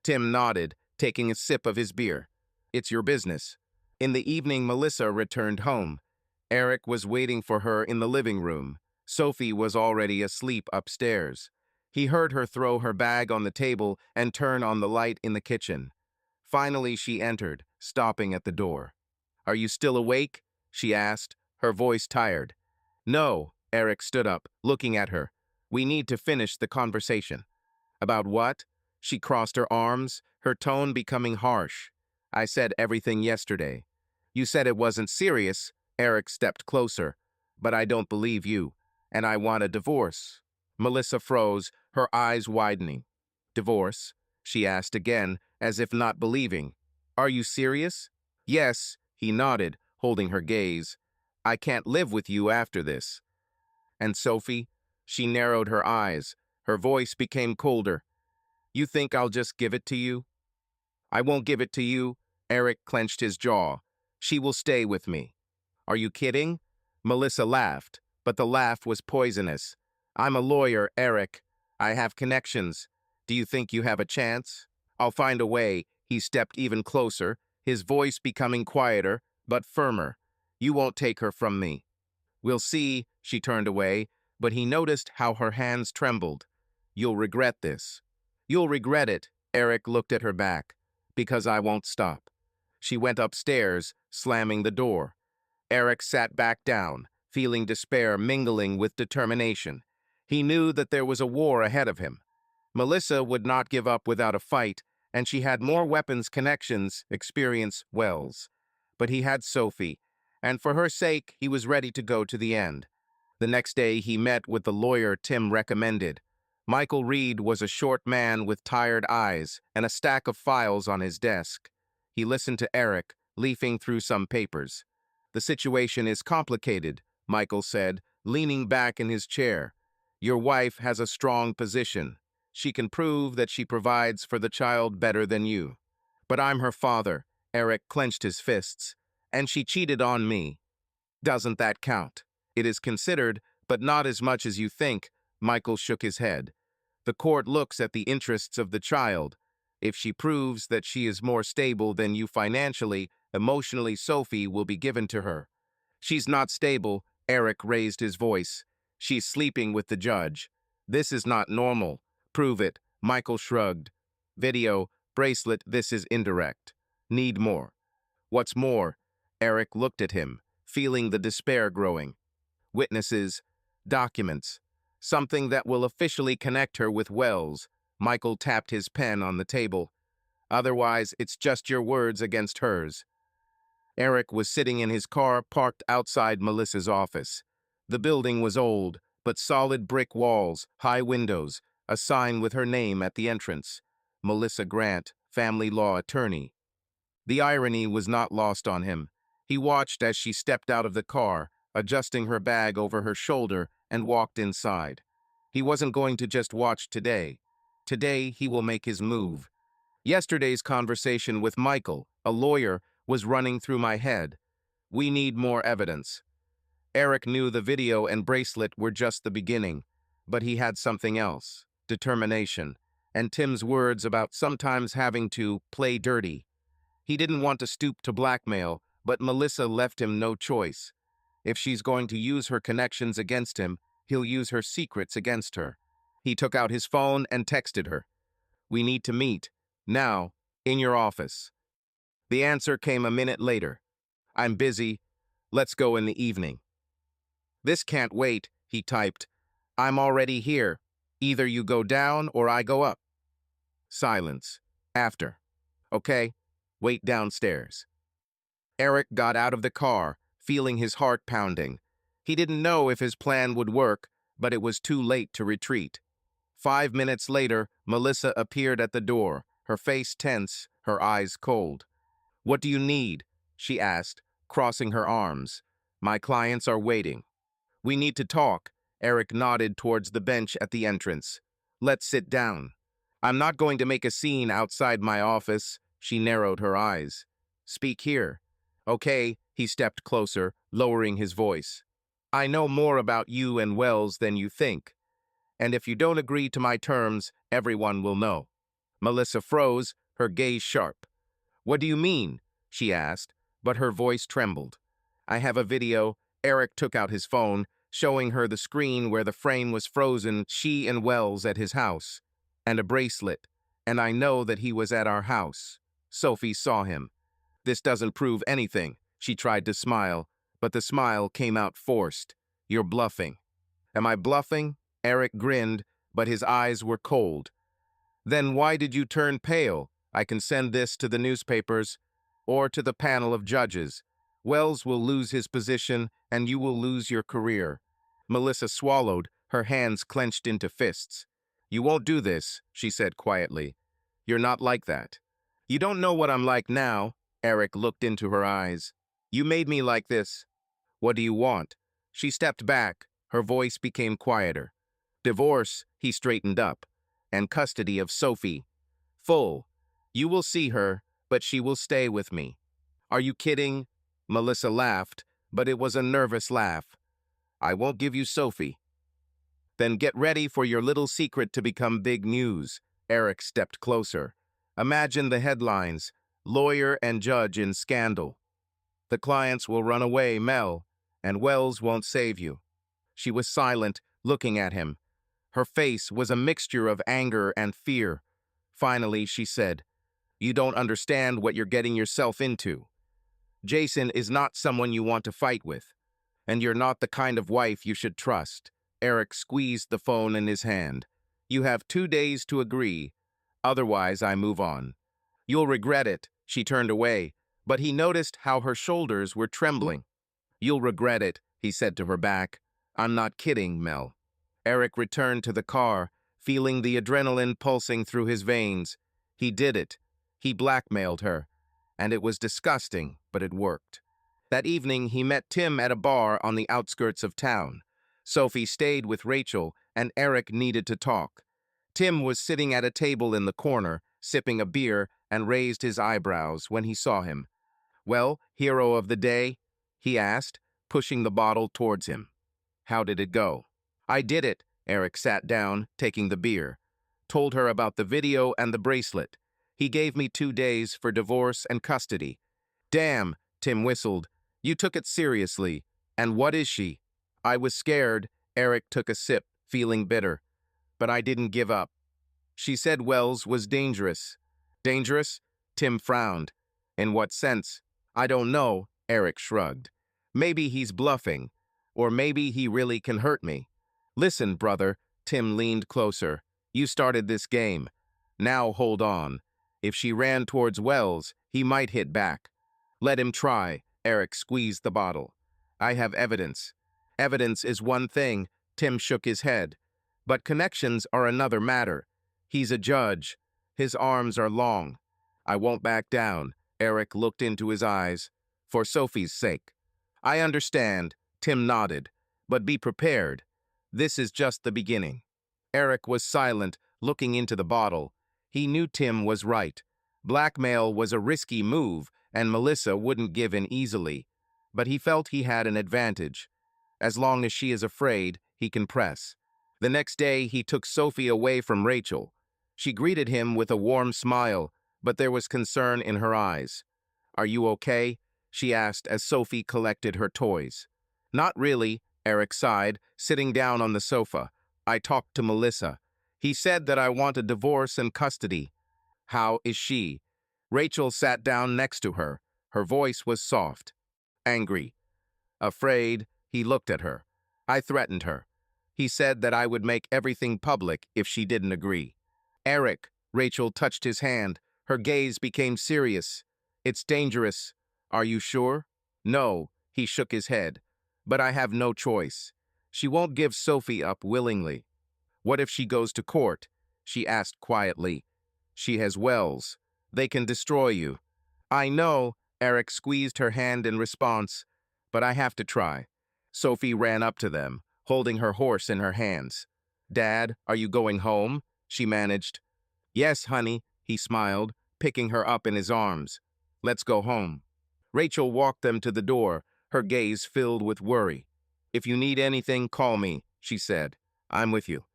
[SPEAKER 1] Tim nodded, taking a sip of his beer. "It's your business." In the evening, Melissa returned home. Eric was waiting for her in the living room. Sophie was already asleep upstairs. He heard her throw her bag on the table and turn on the light in the kitchen. Finally, she entered, stopping at the door. "Are you still awake?" she asked, her voice tired. "No." Eric stood up, looking at her. "We need to finish the conversation." "About what?" She crossed her arms, her tone becoming harsh. "I said everything yesterday." "You said it wasn't serious." Eric stepped closer. "But I don't believe you, and I want a divorce." Melissa froze, her eyes widening. "Divorce?" she asked again, as if not believing. "Are you serious?" "Yes," he nodded, holding her gaze. "I can't live with you after this." "And Sophie?" She narrowed her eyes. Her voice became colder. "You think I'll just give it to you?" "I won't give it to you." Eric clenched his jaw. "She will stay with me." "Are you kidding?" Melissa laughed, but the laugh was poisonous. "I'm a lawyer, Eric. I have connections. Do you think you have a chance?" "I'll find a way." He stepped even closer, his voice becoming quieter, but firmer. "You won't take her from me." "We'll see." She turned away, but he noticed how her hands trembled. "You'll regret this." "You'll regret it." Eric looked at her back. "Because I won't stop." She went upstairs, slamming the door. Eric sat back down, feeling despair mingling with determination. He knew that there was a war ahead of him. Melissa would not give up without a fight, and she had more weapons connections, experience Wells. But he had Sophie, and for her sake, he was ready to go to the end. The next day, he met with the lawyer Tim recommended. Michael Reed was a short man with tired eyes and a stack of files on his desk. He listened to Eric, leafing through some papers. "The situation is complicated," Michael said, leaning back in his chair. "Your wife has a strong position. She can prove that she provides for the child better than you. But I'm her father," Eric clenched his fists, "and she cheated on me. Doesn't that count?" "It is considered, but not as much as you think," Michael shook his head. "The court looks at the interests of the child. If she proves that she is more stable than you financially, emotionally, Sophie will be given to her." "She's not stable," Eric raised his voice. "She's sleeping with the judge. This is not normal." "Prove it," Michael shrugged. "Video, bracelet, this is indirect. Need more." "What's more?" Eric looked at him, feeling the despair growing. "Witnesses, documents, something that will officially connect her with Wells." Michael tapped his pen on the table. "Otherwise, it's just your words against hers." Eric was sitting in his car parked outside Melissa's office. The building was old, but solid brick walls, high windows, a sign with her name at the entrance. Melissa Grant, family law attorney. The irony was not lost on him. He watched as she stepped out of the car, adjusting her bag over her shoulder, and walked inside. He wasn't going to just watch today. Today, he will make his move. Yesterday's conversation with Michael, a lawyer, was running through my head. We need more evidence. Eric knew the video and bracelet were just the beginning, but he had something else: determination, and Tim's words about sometimes having to play dirty. He didn't want to stoop to blackmail, but Melissa left him no choice. If she's going to use her connections against him, he'll use her secrets against her. He took out his phone and texted her. "We need to meet. Now, in your office." The answer came a minute later. "I'm busy. Let's go in the evening." "This can't wait," he typed. "I'm already here. Either you go down or I go up." Silence. "After." "Okay. Wait downstairs." Eric got out of the car, feeling his heart pounding. He didn't know if his plan would work, but it was too late to retreat. 5 minutes later, Melissa appeared at the door, her face tense, her eyes cold. "What do you need?" she asked, crossing her arms. "My clients are waiting." "We need to talk." Eric nodded towards the bench at the entrance. "Let's sit down." "I'm not going to make a scene outside my office." She narrowed her eyes. "Speak here." "Okay," he stepped closer, lowering his voice. "I know more about you and Wells than you think. And if you don't agree to my terms, everyone will know." Melissa froze, her gaze sharp. "What do you mean?" she asked, but her voice trembled. "I have a video." Eric took out his phone, showing her the screen where the frame was frozen, she and Wells at his house. "And a bracelet. And I know that he was at our house. Sophie saw him." "This doesn't prove anything." She tried to smile, but the smile came out forced. "You're bluffing." "Am I bluffing?" Eric grinned, but his eyes were cold. "Then why did you turn pale? I can send this to the newspapers or to the panel of judges. Wells will lose his position, and you will lose your career." Melissa swallowed, her hands clenched into fists. "You won't do this," she said quietly. "You're not like that." "You don't know what I'm like now." Eric looked into her eyes. "You made me like this." "What do you want?" She stepped back. Her voice became quieter. "Divorce," he straightened up, "and custody of Sophie. Full. You will see her, but she will stay with me." "Are you kidding?" Melissa laughed, but it was a nervous laugh. "I won't give you Sophie." "Then get ready for your little secret to become big news." Eric stepped closer. "Imagine the headlines: lawyer and judge in scandal. The clients will run away, Mel, and Wells won't save you." She was silent, looking at him. Her face was a mixture of anger and fear. Finally, she said, "You don't understand what you're getting yourself into." Jason is not someone you want to fight with, and you're not the kind of wife you should trust. Eric squeezed the phone in his hand. You have 2 days to agree, otherwise I move on. You'll regret it. She turned away, but he noticed how her shoulders were trembling. You'll regret it, he said to her back. I'm not kidding, Mel. Eric returned to the car, feeling the adrenaline pulsing through his veins. He did it. He blackmailed her. And it was disgusting, but it worked. That evening, he met Tim at a bar on the outskirts of town. Sophie stayed with Rachel, and Eric needed to talk. Tim was sitting at a table in the corner, sipping a beer, and raised his eyebrows when he saw him. Well, hero of the day? He asked, pushing the bottle towards him. How did it go? I did it. Eric sat down, taking the beer. Told her about the video and the bracelet. He gave me 2 days for divorce and custody. Damn, Tim whistled. You took it seriously. And what is she? I was scared. Eric took a sip, feeling bitter. But I didn't give up. She said Wells was dangerous. Dangerous? Tim frowned. In what sense? I don't know, Eric shrugged. Maybe he's bluffing. Or maybe he really can hurt me. Listen, brother, Tim leaned closer. You started this game. Now hold on. If she ran towards Wells, he might hit back. Let him try. Eric squeezed the bottle. I have evidence. Evidence is one thing. Tim shook his head. But connections are another matter. He's a judge. His arms are long. I won't back down. Eric looked into his eyes. For Sophie's sake. I understand. Tim nodded. But be prepared. This is just the beginning. Eric was silent, looking into the bottle. He knew Tim was right. Blackmail was a risky move, and Melissa wouldn't give in easily. But he felt he had an advantage. As long as she is afraid, he can press. The next day, he took Sophie away from Rachel. She greeted him with a warm smile, but there was concern in her eyes. Are you okay? She asked as Sophie collected her toys. Not really, Eric sighed, sitting down on the sofa. I talked to Melissa. He said that I want a divorce and custody. How is she? Rachel sat down next to her. Her voice was soft. Angry. Afraid, he looked at her. I threatened her. He said that I would make everything public if she didn't agree. Eric, Rachel touched his hand. Her gaze became serious. It's dangerous. Are you sure? No, he shook his head. But I have no choice. She won't give Sophie up willingly. What if she goes to court? She asked quietly. She has Wells. They can destroy you. I know, Eric squeezed her hand in response, but I have to try. Sophie ran up to them, holding her horse in her hands. Dad, are you going home? She managed. Yes, honey, he smiled, picking her up in his arms. Let's go home. Rachel walked them to the door, her gaze filled with worry. If you need anything, call me, she said. I'm with you.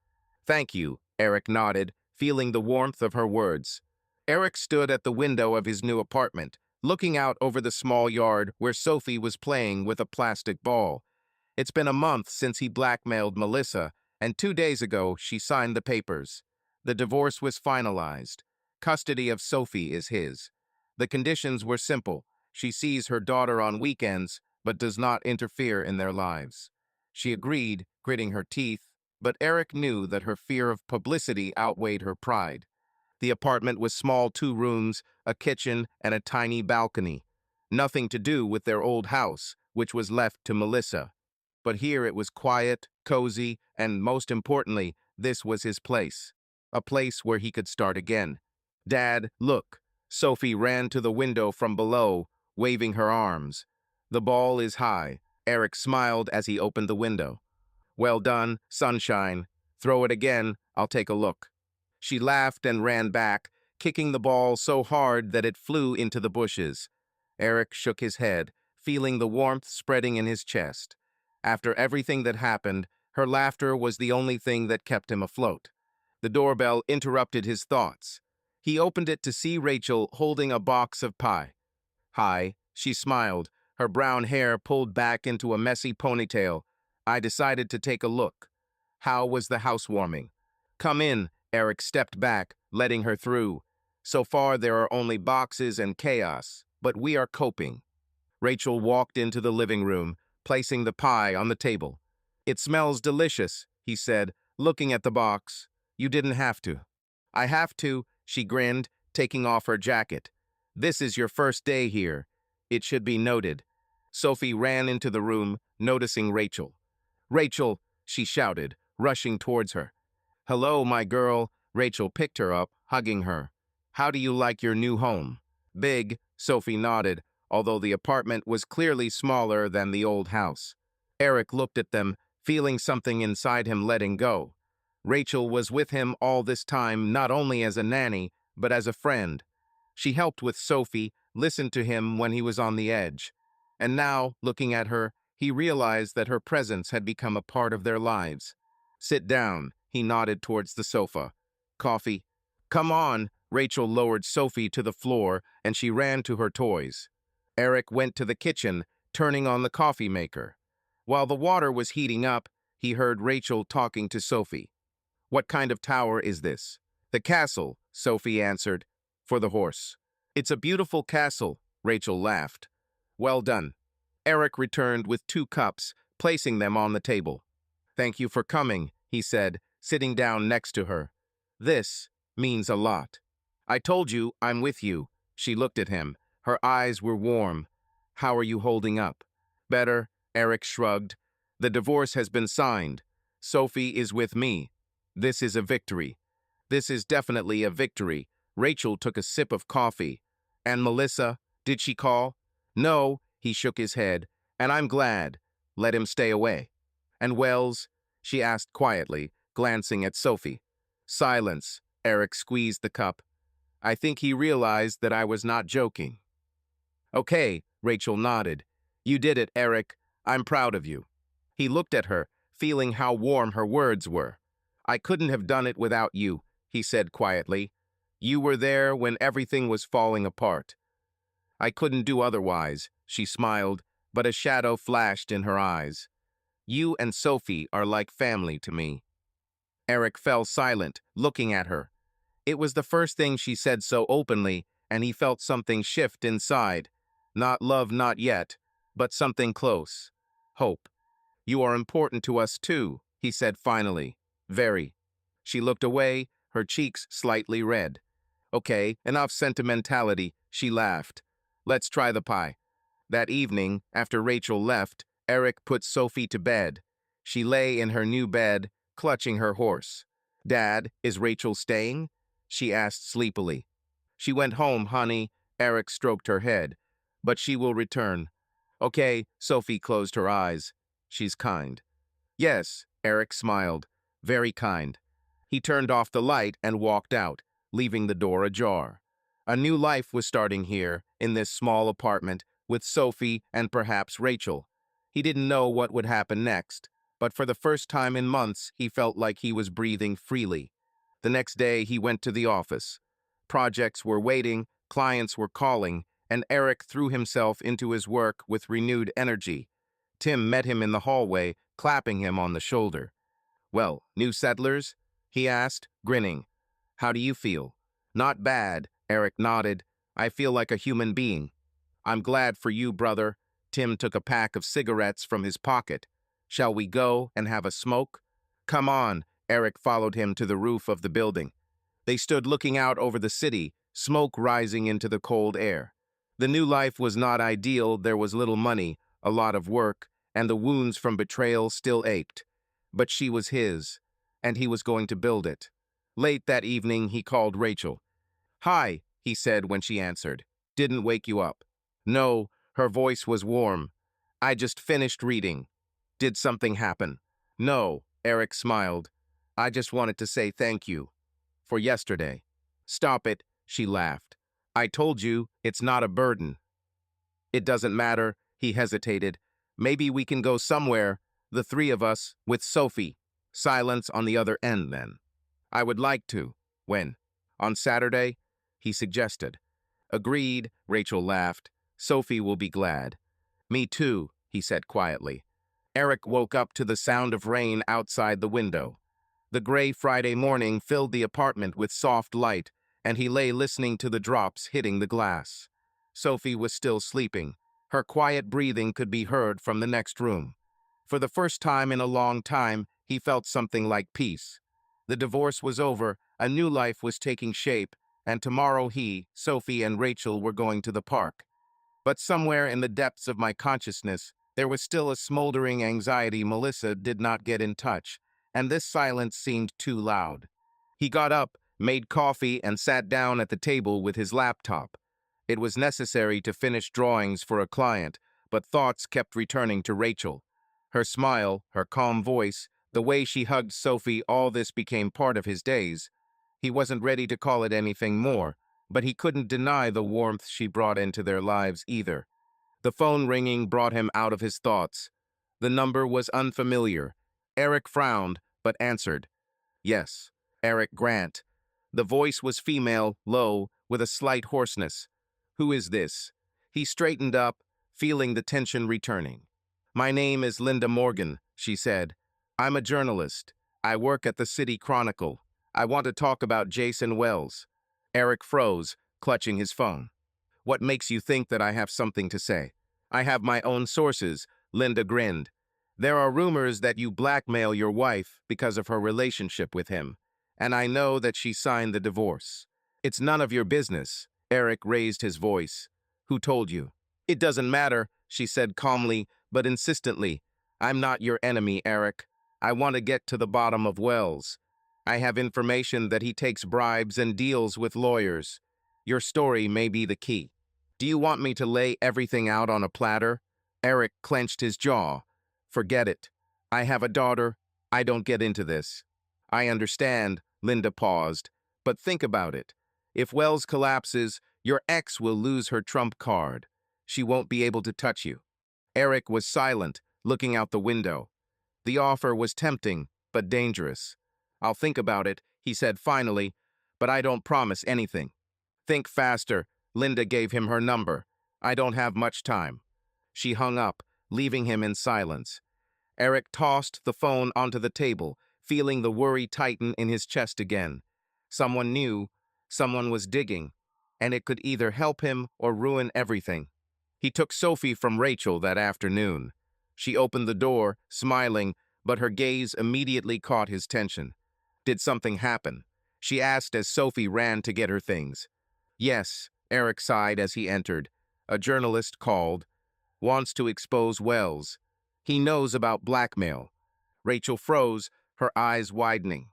[SPEAKER 1] Thank you, Eric nodded, feeling the warmth of her words. Eric stood at the window of his new apartment, looking out over the small yard where Sophie was playing with a plastic ball. It's been a month since he blackmailed Melissa, and 2 days ago she signed the papers. The divorce was finalized. Custody of Sophie is his. The conditions were simple. She sees her daughter on weekends, but does not interfere in their lives. She agreed, gritting her teeth, but Eric knew that her fear of publicity outweighed her pride. The apartment was small, 2 rooms, a kitchen, and a tiny balcony. Nothing to do with their old house, which was left to Melissa. But here it was quiet, cozy, and most importantly, this was his place. A place where he could start again. Dad, look. Sophie ran to the window from below, waving her arms. The ball is high. Eric smiled as he opened the window. Well done, sunshine. Throw it again, I'll take a look. She laughed and ran back, kicking the ball so hard that it flew into the bushes. Eric shook his head, feeling the warmth spreading in his chest. After everything that happened, her laughter was the only thing that kept him afloat. The doorbell interrupted his thoughts. He opened it to see Rachel holding a box of pie. Hi, she smiled, her brown hair pulled back into a messy ponytail. I decided to take a look. How was the housewarming? Come in, Eric stepped back, letting her through. So far there are only boxes and chaos, but we are coping. Rachel walked into the living room, placing the pie on the table. "It smells delicious," he said, looking at the box. "You didn't have to." "I have to," she grinned, taking off her jacket. "This is your first day here. It should be noted." Sophie ran into the room, noticing Rachel. "Rachel," she shouted, rushing towards her. "Hello, my girl." Rachel picked her up, hugging her. "How do you like your new home?" "Big," Sophie nodded, although the apartment was clearly smaller than the old house. Eric looked at them, feeling something inside him letting go. Rachel was with him all this time, not only as a nanny, but as a friend. She helped with Sophie, listened to him when he was on the edge. And now, looking at her, he realized that her presence had become a part of their lives. "Sit down," he nodded towards the sofa. "Coffee?" "Come on." Rachel lowered Sophie to the floor, and she ran to her toys. Eric went to the kitchen, turning on the coffee maker. While the water was heating up, he heard Rachel talking to Sophie. "What kind of tower is this?" "The castle," Sophie answered, "for the horse." "It's a beautiful castle," Rachel laughed. "Well done." Eric returned with 2 cups, placing them on the table. "Thank you for coming," he said, sitting down next to her. "This means a lot." "I told you I'm with you." She looked at him. Her eyes were warm. "How are you holding up?" "Better," Eric shrugged. "The divorce has been signed. Sophie is with me. This is a victory." "This is definitely a victory." Rachel took a sip of coffee. "And Melissa, did she call?" "No," he shook his head. "And I'm glad. Let him stay away." "And Wells?" she asked quietly, glancing at Sophie. Silence. Eric squeezed the cup. "I think he realized that I was not joking." "Okay," Rachel nodded. "You did it, Eric. I'm proud of you." He looked at her, feeling how warm her words were. "I couldn't have done it without you," he said quietly. "You were there when everything was falling apart." "I couldn't do otherwise," she smiled, but a shadow flashed in her eyes. "You and Sophie are like family to me." Eric fell silent, looking at her. It was the first thing she said so openly, and he felt something shift inside. Not love, not yet, but something close. Hope. "You are important to us too," he said finally. "Very." She looked away, her cheeks slightly red. "Okay, enough sentimentality," she laughed. "Let's try the pie." That evening, after Rachel left, Eric put Sophie to bed. She lay in her new bed, clutching her horse. "Dad, is Rachel staying?" she asked sleepily. "She went home, honey," Eric stroked her head. "But she will return." "Okay," Sophie closed her eyes. "She's kind." "Yes," Eric smiled. "Very kind." He turned off the light and walked out, leaving the door ajar. A new life was starting here, in this small apartment, with Sophie and perhaps Rachel. He didn't know what would happen next, but for the first time in months, he felt like he was breathing freely. The next day, he went to the office. Projects were waiting, clients were calling, and Eric threw himself into his work with renewed energy. Tim met him in the hallway, clapping him on the shoulder. "Well, new settlers?" he asked, grinning. "How do you feel?" "Not bad," Eric nodded. "I feel like a human being." "I'm glad for you, brother." Tim took a pack of cigarettes from his pocket. "Shall we go and have a smoke?" "Come on." Eric followed him to the roof of the building. They stood looking out over the city, smoke rising into the cold air. The new life was not ideal. There was little money, a lot of work, and the wounds from betrayal still ached. But she was his, and he was going to build it. Late that evening, he called Rachel. "Hi," he said when she answered. "Didn't wake you up." "No," her voice was warm. "I just finished reading." "Did something happen?" "No," Eric smiled. "I just wanted to say thank you. For yesterday." "Stop it," she laughed. "I told you, it's not a burden." "It doesn't matter," he hesitated. "Maybe we can go somewhere, the 3 of us, with Sophie." Silence on the other end, then. "I would like to." "When?" "On Saturday," he suggested. "Agreed," Rachel laughed. "Sophie will be glad." "Me too," he said quietly. Eric woke up to the sound of rain outside the window. The gray Friday morning filled the apartment with soft light, and he lay listening to the drops hitting the glass. Sophie was still sleeping. Her quiet breathing could be heard from the next room. For the first time in a long time, he felt something like peace. The divorce was over, a new life was taking shape, and tomorrow he, Sophie, and Rachel were going to the park. But somewhere in the depths of my consciousness, there was still a smoldering anxiety Melissa did not get in touch, and this silence seemed too loud. He got up, made coffee, and sat down at the table with his laptop. It was necessary to finish drawings for a client, but thoughts kept returning to Rachel. Her smile, her calm voice, the way she hugged Sophie, all this became part of his days. He wasn't ready to call it anything more, but he couldn't deny the warmth she brought into their lives either. The phone ringing brought him out of his thoughts. The number was unfamiliar. Eric frowned, but answered. Yes, Eric Grant. The voice was female, low, with a slight hoarseness. Who is this? He straightened up, feeling the tension returning. My name is Linda Morgan, she said. I'm a journalist. I work at the City Chronicle. I want to talk about Jason Wells. Eric froze, clutching his phone. What makes you think that I have something to say? I have my own sources, Linda grinned. There are rumors that you blackmail your wife because of her relationship with him, and I know that she signed the divorce. It's none of your business. Eric raised his voice. Who told you? It doesn't matter, she said calmly, but insistently. I'm not your enemy, Eric. I want to get to the bottom of Wells. I have information that he takes bribes and deals with lawyers. Your story may be the key. Do you want me to lay everything out on a platter? Eric clenched his jaw. Forget it. I have a daughter. I don't get into this. I understand, Linda paused, but think about it. If Wells collapses, your ex will lose her trump card. She won't be able to touch you. Eric was silent, looking out the window. The offer was tempting, but dangerous. I'll think about it, he said finally, but I don't promise anything. Think faster. Linda gave him her number. I don't have much time. She hung up, leaving him in silence. Eric tossed the phone onto the table, feeling the worry tighten in his chest again. Someone knew, someone was digging, and it could either help him or ruin everything. He took Sophie from Rachel that afternoon. She opened the door, smiling, but her gaze immediately caught his tension. Did something happen? She asked as Sophie ran to get her things. Yes, Eric sighed as he entered. A journalist called. Wants to expose Wells. He knows about blackmail. Rachel froze, her eyes widening.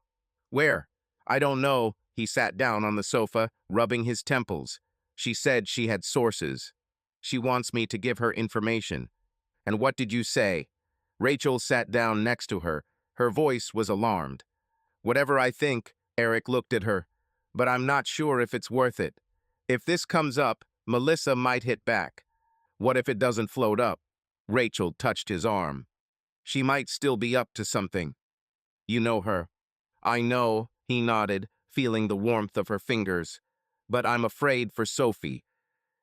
[SPEAKER 1] Where? I don't know. He sat down on the sofa, rubbing his temples. She said she had sources. She wants me to give her information. And what did you say? Rachel sat down next to her. Her voice was alarmed. Whatever I think, Eric looked at her. But I'm not sure if it's worth it. If this comes up, Melissa might hit back. What if it doesn't float up? Rachel touched his arm. She might still be up to something. You know her. I know, he nodded, feeling the warmth of her fingers. But I'm afraid for Sophie.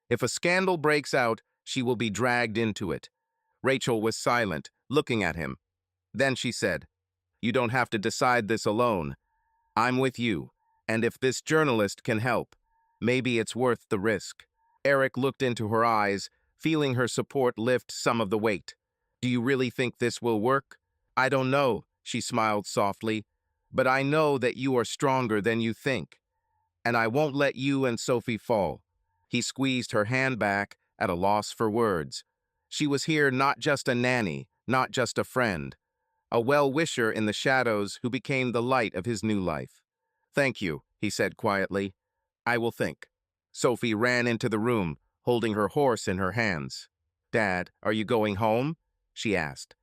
[SPEAKER 1] If a scandal breaks out, she will be dragged into it. Rachel was silent, looking at him. Then she said, You don't have to decide this alone. I'm with you, and if this journalist can help, maybe it's worth the risk. Eric looked into her eyes, feeling her support lift some of the weight. Do you really think this will work? I don't know, she smiled softly, but I know that you are stronger than you think, and I won't let you and Sophie fall. He squeezed her hand back, at a loss for words. She was here not just a nanny, not just a friend, a well-wisher in the shadows who became the light of his new life. Thank you, he said quietly. I will think. Sophie ran into the room, holding her horse in her hands. Dad, are you going home? She asked.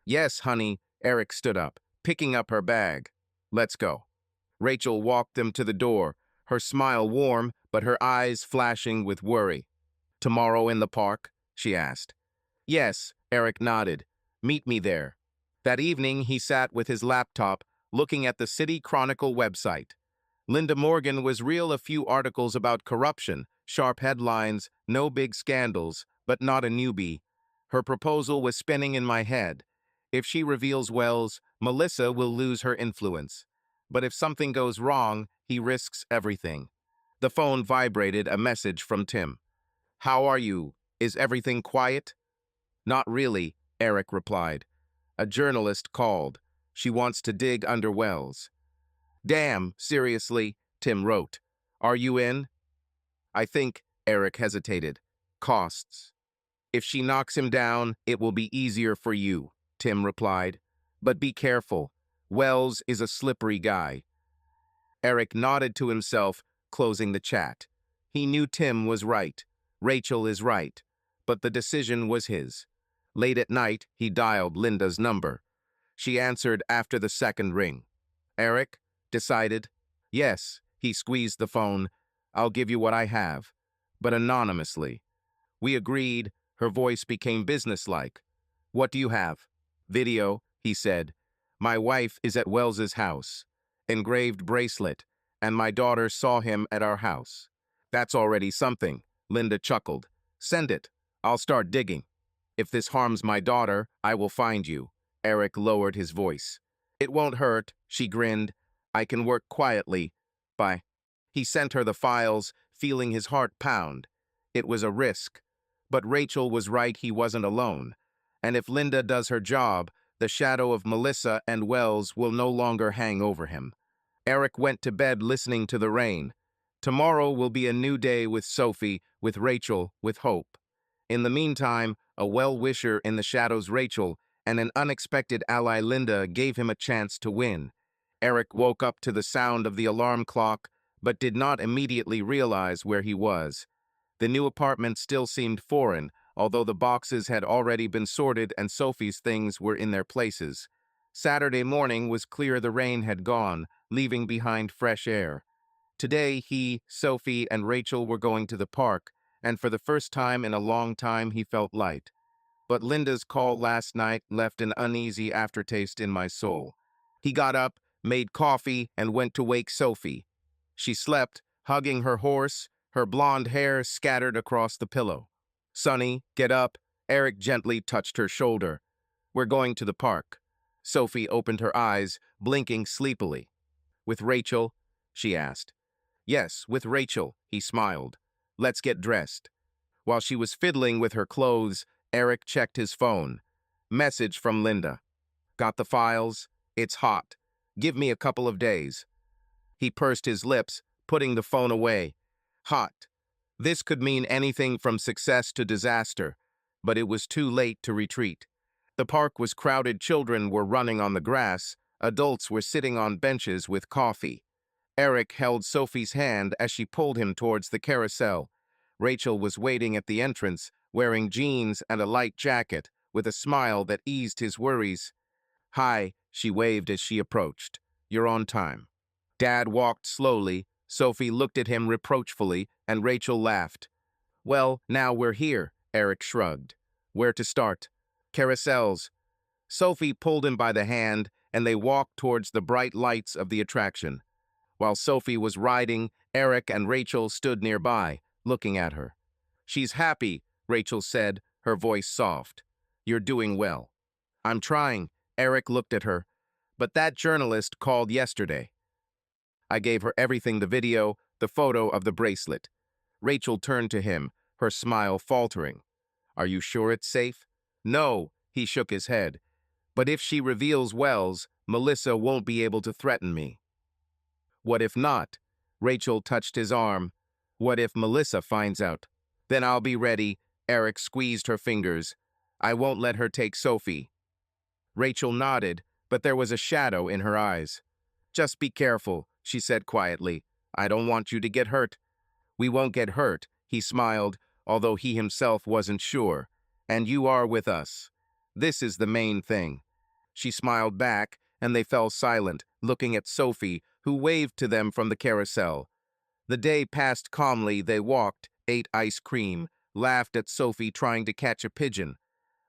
[SPEAKER 1] Yes, honey. Eric stood up, picking up her bag. Let's go. Rachel walked them to the door, her smile warm, but her eyes flashing with worry. Tomorrow in the park? She asked. Yes, Eric nodded. Meet me there. That evening, he sat with his laptop, looking at the City Chronicle website. Linda Morgan was real, a few articles about corruption, sharp headlines, no big scandals, but not a newbie. Her proposal was spinning in my head. If she reveals Wells, Melissa will lose her influence. But if something goes wrong, he risks everything. The phone vibrated, a message from Tim. How are you? Is everything quiet? Not really, Eric replied. A journalist called. She wants to dig under wells. Damn, seriously, Tim wrote. Are you in? I think, Eric hesitated. Costs. If she knocks him down, it will be easier for you, Tim replied. But be careful. Wells is a slippery guy. Eric nodded to himself, closing the chat. He knew Tim was right. Rachel is right. But the decision was his. Late at night, he dialed Linda's number. She answered after the second ring. Eric decided. Yes, he squeezed the phone. I'll give you what I have, but anonymously. We agreed. Her voice became businesslike. What do you have? Video, he said. My wife is at Wells's house. Engraved bracelet, and my daughter saw him at our house. That's already something, Linda chuckled. Send it. I'll start digging. If this harms my daughter, I will find you. Eric lowered his voice. It won't hurt, she grinned. I can work quietly. Bye. He sent her the files, feeling his heart pound. It was a risk. But Rachel was right, he wasn't alone. And if Linda does her job, the shadow of Melissa and Wells will no longer hang over him. Eric went to bed listening to the rain. Tomorrow will be a new day with Sophie, with Rachel, with hope. In the meantime, a well-wisher in the shadows, Rachel, and an unexpected ally, Linda, gave him a chance to win. Eric woke up to the sound of the alarm clock, but did not immediately realize where he was. The new apartment still seemed foreign, although the boxes had already been sorted and Sophie's things were in their places. Saturday morning was clear, the rain had gone, leaving behind fresh air. Today he, Sophie, and Rachel were going to the park, and for the first time in a long time he felt light. But Linda's call last night left an uneasy aftertaste in my soul. He got up, made coffee, and went to wake Sophie. She slept, hugging her horse, her blonde hair scattered across the pillow. Sonny, get up. Eric gently touched her shoulder. We're going to the park. Sophie opened her eyes, blinking sleepily. With Rachel? She asked. Yes, with Rachel, he smiled. Let's get dressed. While she was fiddling with her clothes, Eric checked his phone. Message from Linda. Got the files? It's hot. Give me a couple of days. He pursed his lips, putting the phone away. Hot. This could mean anything from success to disaster, but it was too late to retreat. The park was crowded, children were running on the grass, adults were sitting on benches with coffee. Eric held Sophie's hand as she pulled him towards the carousel. Rachel was waiting at the entrance, wearing jeans and a light jacket, with a smile that eased his worries. Hi, she waved as she approached. You're on time. Dad walked slowly. Sophie looked at him reproachfully, and Rachel laughed. Well, now we're here, Eric shrugged. Where to start? Carousels. Sophie pulled him by the hand, and they walked towards the bright lights of the attraction. While Sophie was riding, Eric and Rachel stood nearby, looking at her. She's happy, Rachel said, her voice soft. You're doing well. I'm trying, Eric looked at her. But that journalist called yesterday. I gave her everything, the video, the photo of the bracelet. Rachel turned to him, her smile faltering. Are you sure it's safe? No, he shook his head. But if she reveals Wells, Melissa won't be able to threaten me. What if not? Rachel touched his arm. What if Melissa finds out? Then I'll be ready. Eric squeezed her fingers. I won't let her take Sophie. Rachel nodded, but there was a shadow in her eyes. Just be careful, she said quietly. I don't want you to get hurt. We won't get hurt, he smiled, although he himself wasn't sure. And you are with us. This is the main thing. She smiled back, and they fell silent, looking at Sophie, who waved to them from the carousel. The day passed calmly. They walked, ate ice cream, laughed at Sophie trying to catch a pigeon.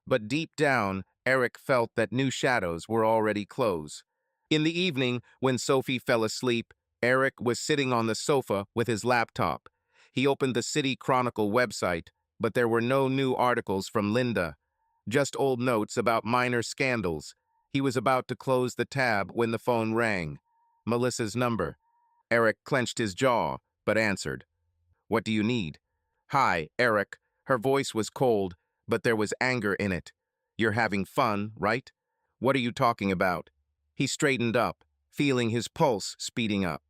[SPEAKER 1] But deep down, Eric felt that new shadows were already close. In the evening, when Sophie fell asleep, Eric was sitting on the sofa with his laptop. He opened the City Chronicle website, but there were no new articles from Linda, just old notes about minor scandals. He was about to close the tab when the phone rang. Melissa's number. Eric clenched his jaw, but answered. What do you need? Hi, Eric. Her voice was cold, but there was anger in it. You're having fun, right? What are you talking about? He straightened up, feeling his pulse speeding up.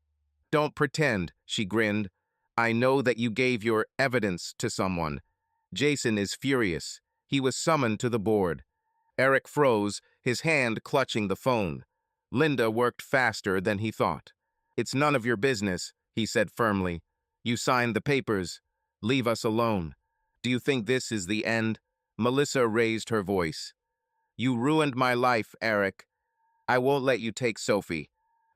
[SPEAKER 1] Don't pretend, she grinned. I know that you gave your evidence to someone. Jason is furious. He was summoned to the board. Eric froze, his hand clutching the phone. Linda worked faster than he thought. It's none of your business, he said firmly. You signed the papers. Leave us alone. Do you think this is the end? Melissa raised her voice. You ruined my life, Eric. I won't let you take Sophie.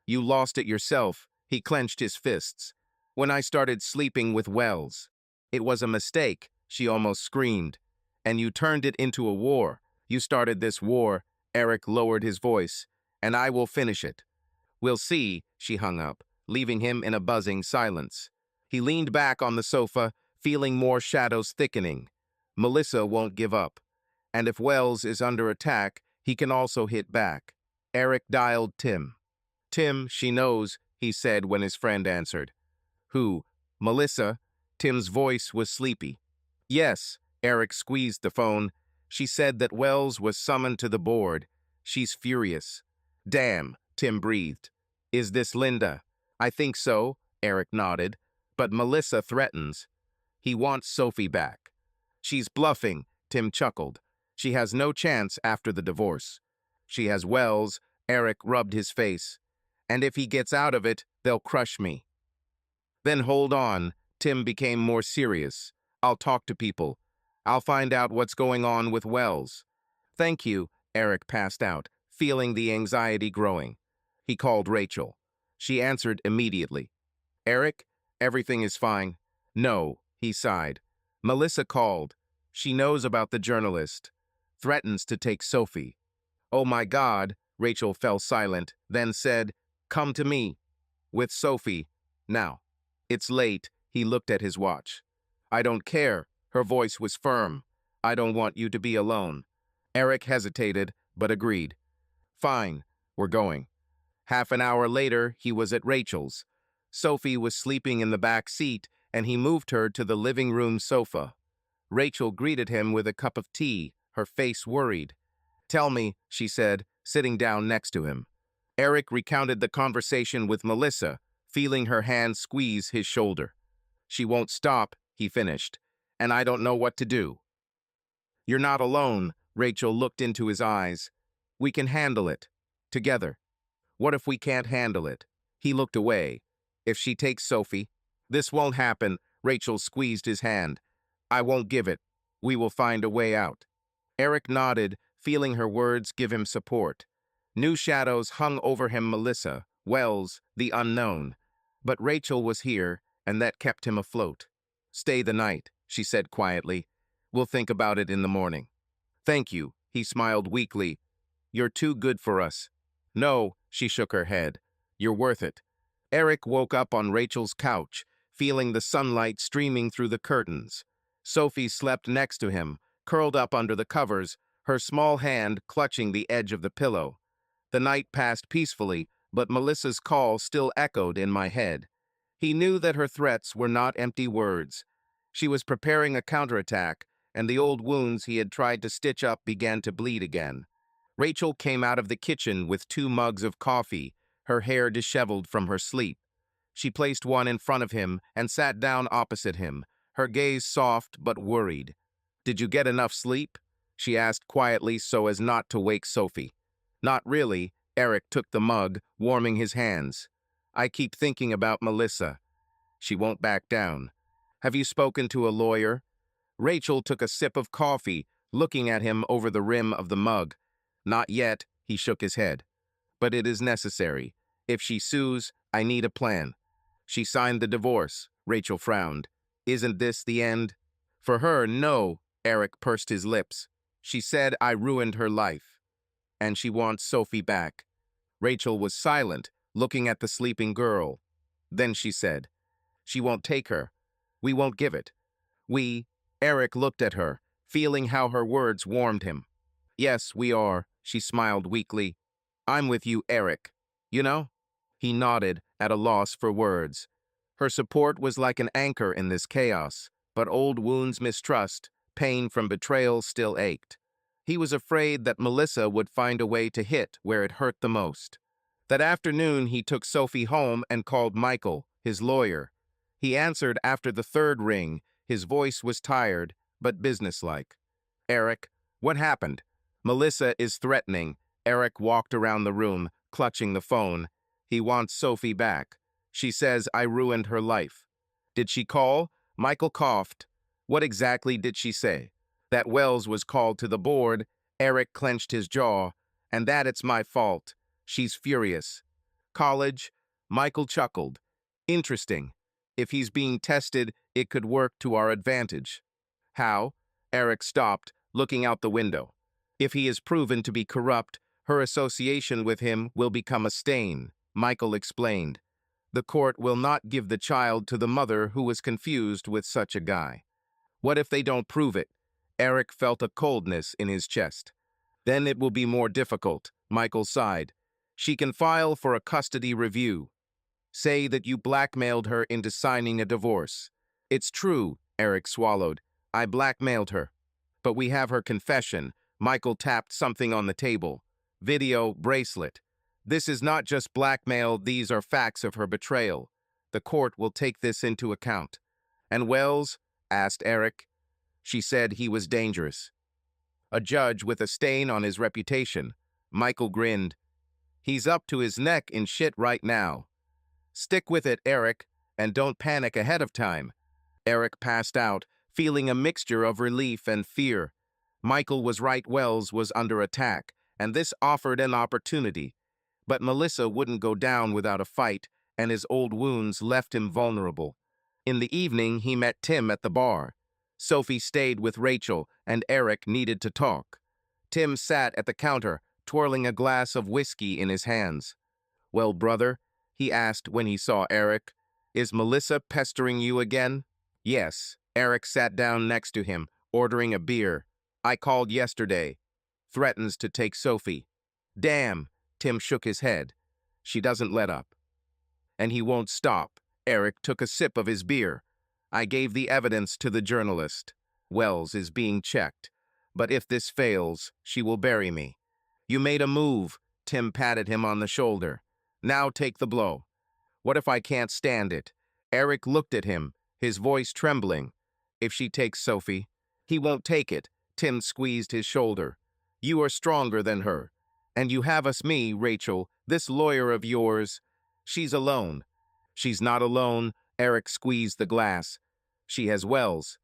[SPEAKER 1] You lost it yourself. He clenched his fists. When I started sleeping with Wells. It was a mistake, she almost screamed. And you turned it into a war. You started this war, Eric lowered his voice, and I will finish it. We'll see, she hung up, leaving him in a buzzing silence. He leaned back on the sofa, feeling more shadows thickening. Melissa won't give up. And if Wells is under attack, he can also hit back. Eric dialed Tim. Tim, she knows, he said when his friend answered. Who? Melissa? Tim's voice was sleepy. Yes, Eric squeezed the phone. She said that Wells was summoned to the board. She's furious. Damn, Tim breathed. Is this Linda? I think so, Eric nodded. But Melissa threatens. He wants Sophie back. She's bluffing, Tim chuckled. She has no chance after the divorce. She has Wells, Eric rubbed his face. And if he gets out of it, they'll crush me. Then hold on, Tim became more serious. I'll talk to people. I'll find out what's going on with Wells. Thank you, Eric passed out, feeling the anxiety growing. He called Rachel. She answered immediately. Eric, everything is fine. No, he sighed. Melissa called. She knows about the journalist. Threatens to take Sophie. Oh my God, Rachel fell silent, then said, Come to me. With Sophie. Now. It's late, he looked at his watch. I don't care. Her voice was firm. I don't want you to be alone. Eric hesitated, but agreed. Fine, we're going. Half an hour later, he was at Rachel's. Sophie was sleeping in the back seat, and he moved her to the living room sofa. Rachel greeted him with a cup of tea, her face worried. Tell me, she said, sitting down next to him. Eric recounted the conversation with Melissa, feeling her hand squeeze his shoulder. She won't stop, he finished, and I don't know what to do. You're not alone, Rachel looked into his eyes. We can handle it. Together. What if we can't handle it? He looked away. If she takes Sophie? This won't happen, Rachel squeezed his hand. I won't give it. We will find a way out. Eric nodded, feeling her words give him support. New shadows hung over him Melissa, Wells, the unknown. But Rachel was here, and that kept him afloat. Stay the night, she said quietly. We'll think about it in the morning. Thank you, he smiled weakly. You're too good for us. No, she shook her head. You're worth it. Eric woke up on Rachel's couch, feeling the sunlight streaming through the curtains. Sophie slept next to him, curled up under the covers, her small hand clutching the edge of the pillow. The night passed peacefully, but Melissa's call still echoed in my head. He knew that her threats were not empty words. She was preparing a counterattack, and the old wounds he had tried to stitch up began to bleed again. Rachel came out of the kitchen with 2 mugs of coffee, her hair disheveled from her sleep. She placed one in front of him and sat down opposite him, her gaze soft but worried. Did you get enough sleep? She asked quietly so as not to wake Sophie. Not really, Eric took the mug, warming his hands. I keep thinking about Melissa. She won't back down. Have you spoken to a lawyer? Rachel took a sip of coffee, looking at him over the rim of the mug. Not yet, he shook his head. But it is necessary. If she sues, I need a plan. She signed the divorce, Rachel frowned. Isn't this the end? For her, no, Eric pursed his lips. She said I ruined her life. And she wants Sophie back. Rachel was silent, looking at the sleeping girl. Then she said, she won't take her. We won't give it. Eric looked at her, feeling how her words warmed him. Yes, we are, she smiled weakly. I'm with you, Eric. You know? He nodded, at a loss for words. Her support was like an anchor in this chaos. but old wounds mistrust, pain from betrayal still ached. He was afraid that Melissa would find a way to hit where it hurt the most. That afternoon, he took Sophie home and called Michael, his lawyer. He answered after the third ring. His voice was tired, but businesslike. "Eric, what happened?" "Melissa is threatening." Eric walked around the room, clutching the phone. "He wants Sophie back. She says I ruined her life." "Did she call?" Michael coughed. "What exactly did she say?" "That Wells was called to the board." Eric clenched his jaw. "And that it's my fault. She's furious." "College?" Michael chuckled. "Interesting. If he's being tested, it could work to our advantage." "How?" Eric stopped, looking out the window. "If he is proven to be corrupt, her association with him will become a stain," Michael explained. "The court will not give the child to the mother who was confused with such a guy." "What if they don't prove it?" Eric felt a coldness in his chest. "Then it will be more difficult," Michael sighed. "She can file for a custody review. Say that you blackmailed her into signing a divorce." "It's true," Eric swallowed. "I blackmailed her. But we have her confession." Michael tapped something on the table. "Video bracelet. This is not just blackmail, these are facts of her betrayal. The court will take this into account." "And Wells?" asked Eric. "She said he was dangerous. A judge with a stain on his reputation." Michael grinned. "He's up to his neck in shit right now. Stick with it, Eric, and don't panic ahead of time." Eric passed out, feeling a mixture of relief and fear. Michael was right, Wells was under attack, and this offered an opportunity. But Melissa wouldn't go down without a fight, and his old wounds left him vulnerable. In the evening, he met Tim at the bar. Sophie stayed with Rachel, and Eric needed to talk. Tim sat at the counter, twirling a glass of whiskey in his hands. "Well, brother," he asked when he saw Eric, "is Melissa pestering you again?" "Yes." Eric sat down next to him, ordering a beer. "I called yesterday. Threatens to take Sophie." "Damn." Tim shook his head. "She doesn't let up." "And he won't stop." Eric took a sip of his beer. "I gave the evidence to the journalist. Wells is being checked. But if this fails, she will bury me." "You made a move." Tim patted him on the shoulder. "Now take the blow." "What if I can't stand it?" Eric looked at him, his voice trembling. "If she takes Sophie?" "He won't take it." Tim squeezed his shoulder. "You are stronger than her. And you have me, Rachel, this lawyer of yours. She's alone." "She's not alone." Eric squeezed the glass. "She has Wells."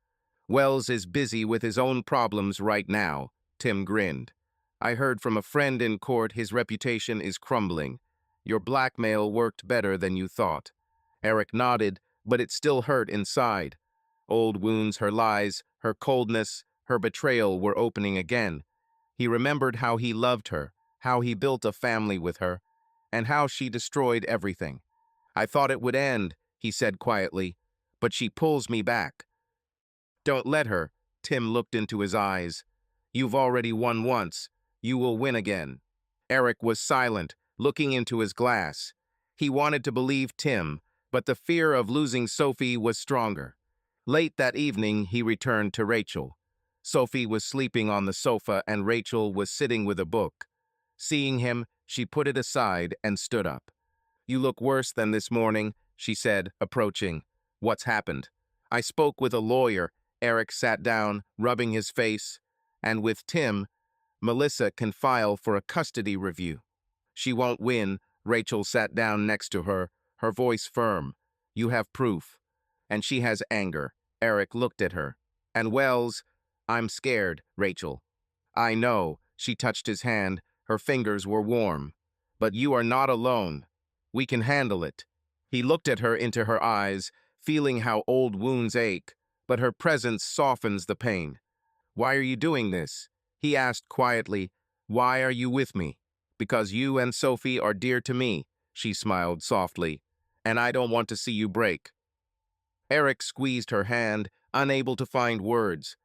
[SPEAKER 1] "Wells is busy with his own problems right now." Tim grinned. "I heard from a friend in court his reputation is crumbling. Your blackmail worked better than you thought." Eric nodded, but it still hurt inside. Old wounds, her lies, her coldness, her betrayal were opening again. He remembered how he loved her, how he built a family with her, and how she destroyed everything. "I thought it would end," he said quietly, "but she pulls me back." "Don't let her." Tim looked into his eyes. "You've already won once. You will win again." Eric was silent, looking into his glass. He wanted to believe Tim, but the fear of losing Sophie was stronger. Late that evening, he returned to Rachel. Sophie was sleeping on the sofa and Rachel was sitting with a book. Seeing him, she put it aside and stood up. "You look worse than this morning," she said, approaching. "What's happened?" "I spoke with a lawyer." Eric sat down, rubbing his face. "And with Tim, Melissa can file for a custody review." "She won't win." Rachel sat down next to her, her voice firm. "You have proof." "And she has anger." Eric looked at her. "And Wells?" "I'm scared, Rachel." "I know." She touched his hand. Her fingers were warm. "But you are not alone. We can handle it." He looked at her into her eyes, feeling how old wounds ache, but her presence softens the pain. "Why are you doing this?" He asked quietly. "Why are you with me?" "Because you and Sophie are dear to me," she smiled softly. "And I don't want to see you break." Eric squeezed her hand, unable to find words.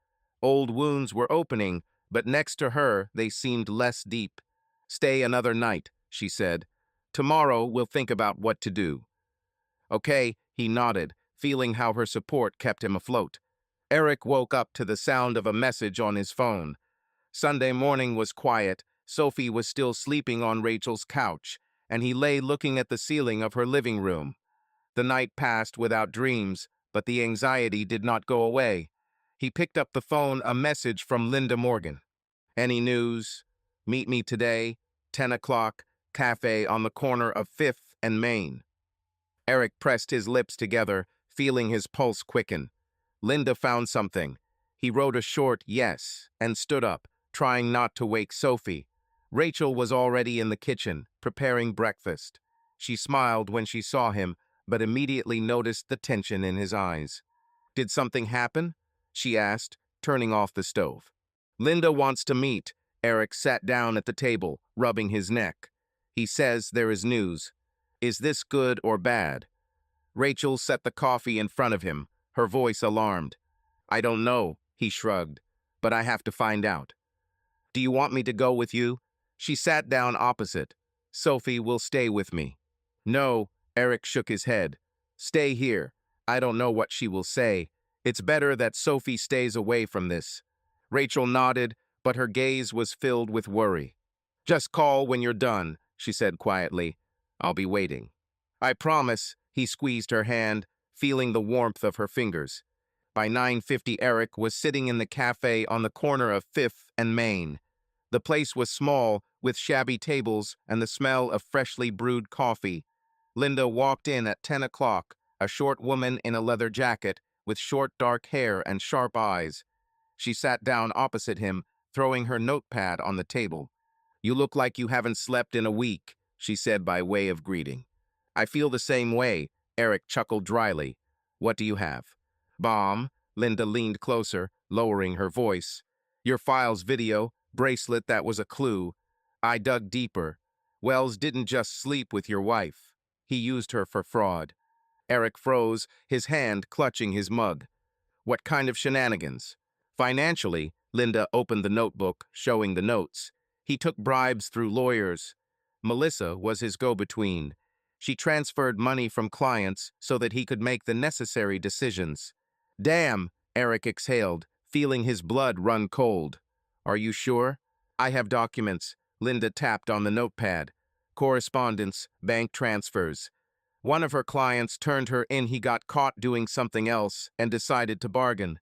[SPEAKER 1] Old wounds were opening, but next to her they seemed less deep. "Stay another night," she said. "Tomorrow we'll think about what to do." "Okay," he nodded, feeling how her support kept him afloat. Eric woke up to the sound of a message on his phone. Sunday morning was quiet. Sophie was still sleeping on Rachel's couch, and he lay looking at the ceiling of her living room. The night passed without dreams, but the anxiety did not go away. He picked up the phone, a message from Linda Morgan. Any news? Meet me today, 10 o'clock, cafe on the corner of 5th and Main. Eric pressed his lips together, feeling his pulse quicken. Linda found something. He wrote a short yes and stood up, trying not to wake Sophie. Rachel was already in the kitchen, preparing breakfast. She smiled when she saw him, but immediately noticed the tension in his eyes. Did something happen? She asked, turning off the stove. Linda wants to meet. Eric sat down at the table, rubbing his neck. He says there is news. Is this good or bad? Rachel set the coffee in front of him, her voice alarmed. I don't know, he shrugged, but I have to find out. Do you want me to go with you? She sat down opposite. Sophie will stay with me. No, Eric shook his head. Stay here. I don't know what she will say. It's better that Sophie stays away from this. Rachel nodded, but her gaze was filled with worry. Just call when you're done, she said quietly. I'll be waiting. I promise, he squeezed her hand, feeling the warmth of her fingers. By 9:50, Eric was sitting in the cafe on the corner of 5th and Main. The place was small, with shabby tables and the smell of freshly brewed coffee. Linda walked in at 10 o'clock, a short woman in a leather jacket, with short dark hair and sharp eyes. She sat down opposite him, throwing her notepad on the table. You look like you haven't slept in a week, she said by way of greeting. I feel the same way, Eric chuckled dryly. What do you have? Bomb, Linda leaned closer, lowering her voice. Your files video, bracelet that was a clue. I dug deeper. Wells didn't just sleep with your wife. He used her for fraud. Eric froze, his hand clutching his mug. What kind of shenanigans? Financially, Linda opened the notebook, showing the notes. He took bribes through lawyers. Melissa was his go-between. She transferred money from clients so that he could make the necessary decisions. Damn, Eric exhaled, feeling his blood run cold. Are you sure? I have documents. Linda tapped on the notepad. Correspondence, bank transfers. One of her clients turned her in. He got caught doing something else and decided to bargain.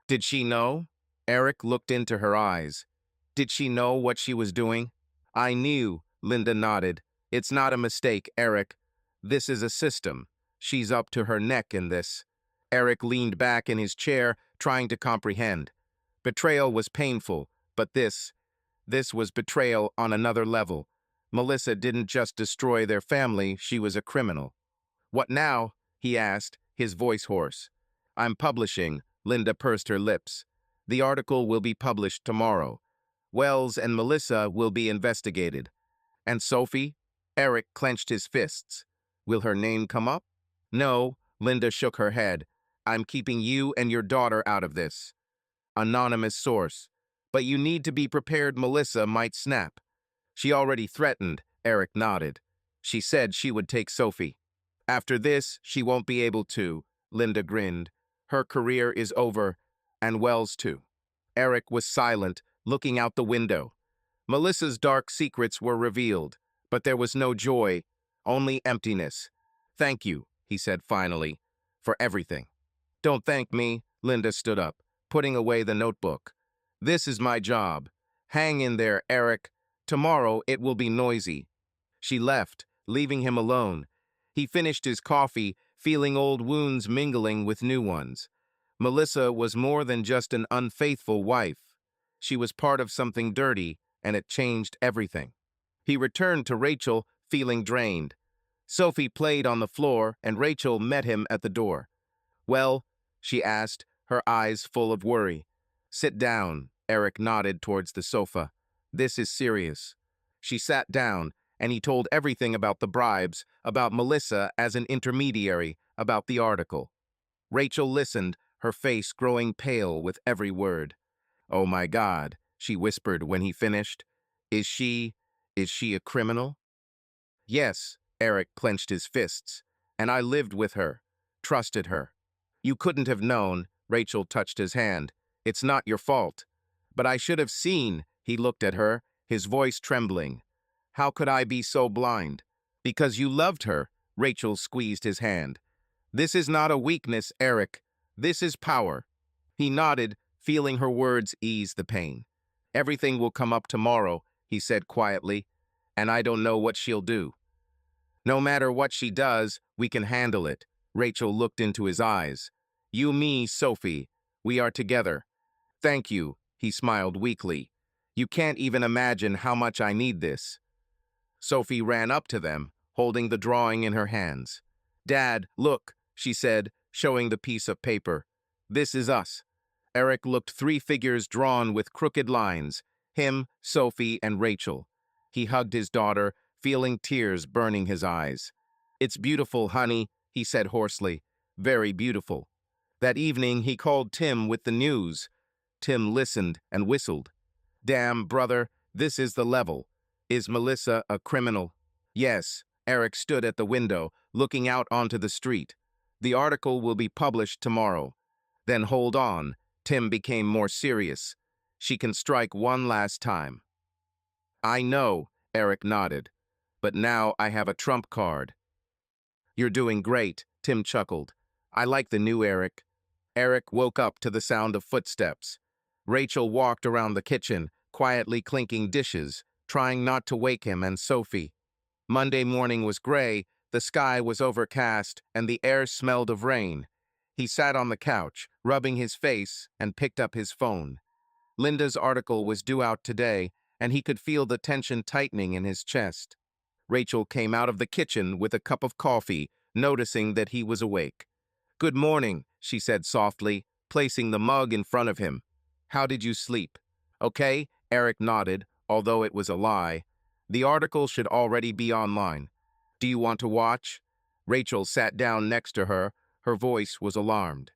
[SPEAKER 1] Did she know? Eric looked into her eyes. Did she know what she was doing? I knew, Linda nodded. It's not a mistake, Eric. This is a system. She's up to her neck in this. Eric leaned back in his chair, trying to comprehend. Betrayal was painful, but this was betrayal on another level. Melissa didn't just destroy their family, she was a criminal. What now? He asked, his voice hoarse. I'm publishing, Linda pursed her lips. The article will be published tomorrow. Wells and Melissa will be investigated. And Sophie? Eric clenched his fists. Will her name come up? No, Linda shook her head. I'm keeping you and your daughter out of this. Anonymous source. But you need to be prepared Melissa might snap. She already threatened, Eric nodded. She said she would take Sophie. After this, she won't be able to, Linda grinned. Her career is over, and Wells too. Eric was silent, looking out the window. Melissa's dark secrets were revealed, but there was no joy, only emptiness. Thank you, he said finally, for everything. Don't thank me, Linda stood up, putting away the notebook. This is my job. Hang in there, Eric. Tomorrow it will be noisy. She left, leaving him alone. He finished his coffee, feeling old wounds mingling with new ones. Melissa was more than just an unfaithful wife. She was part of something dirty, and it changed everything. He returned to Rachel, feeling drained. Sophie played on the floor, and Rachel met him at the door. Well, she asked, her eyes full of worry. Sit down, Eric nodded towards the sofa. This is serious. She sat down, and he told everything about the bribes, about Melissa as an intermediary, about the article. Rachel listened, her face growing pale with every word. Oh my God, she whispered when he finished. Is she a criminal? Yes, Eric clenched his fists. And I lived with her, trusted her. You couldn't have known, Rachel touched his hand. It's not your fault. But I should have seen, he looked at her, his voice trembling. How could I be so blind? Because you loved her, Rachel squeezed his hand. This is not a weakness, Eric. This is power. He nodded, feeling her words ease the pain. Everything will come up tomorrow, he said quietly, and I don't know what she'll do. No matter what she does, we can handle it. Rachel looked into his eyes. You, me, Sophie. We are together. Thank you, he smiled weakly. You can't even imagine how much I need this. Sophie ran up to them, holding the drawing in her hands. Dad, look, she said, showing the piece of paper. This is us. Eric looked 3 figures drawn with crooked lines, him, Sophie, and Rachel. He hugged his daughter, feeling tears burning his eyes. It's beautiful, honey, he said hoarsely. Very beautiful. That evening, he called Tim with the news. Tim listened and whistled. Damn, brother, this is the level. Is Melissa a criminal? Yes. Eric stood at the window, looking out onto the street. The article will be published tomorrow. Then hold on. Tim became more serious. She can strike one last time. I know, Eric nodded. But now I have a trump card. You're doing great, Tim chuckled. I like the new Eric. Eric woke up to the sound of footsteps. Rachel walked around the kitchen, quietly clinking dishes, trying not to wake him and Sophie. Monday morning was gray, the sky was overcast, and the air smelled of rain. He sat on the couch, rubbing his face, and picked up his phone. Linda's article was due out today, and he could feel the tension tightening in his chest. Rachel came out of the kitchen with a cup of coffee, noticing that he was awake. Good morning, she said softly, placing the mug in front of him. How did you sleep? Okay, Eric nodded, although it was a lie. The article should already be online. Do you want to watch? Rachel sat down next to her. Her voice was alarmed.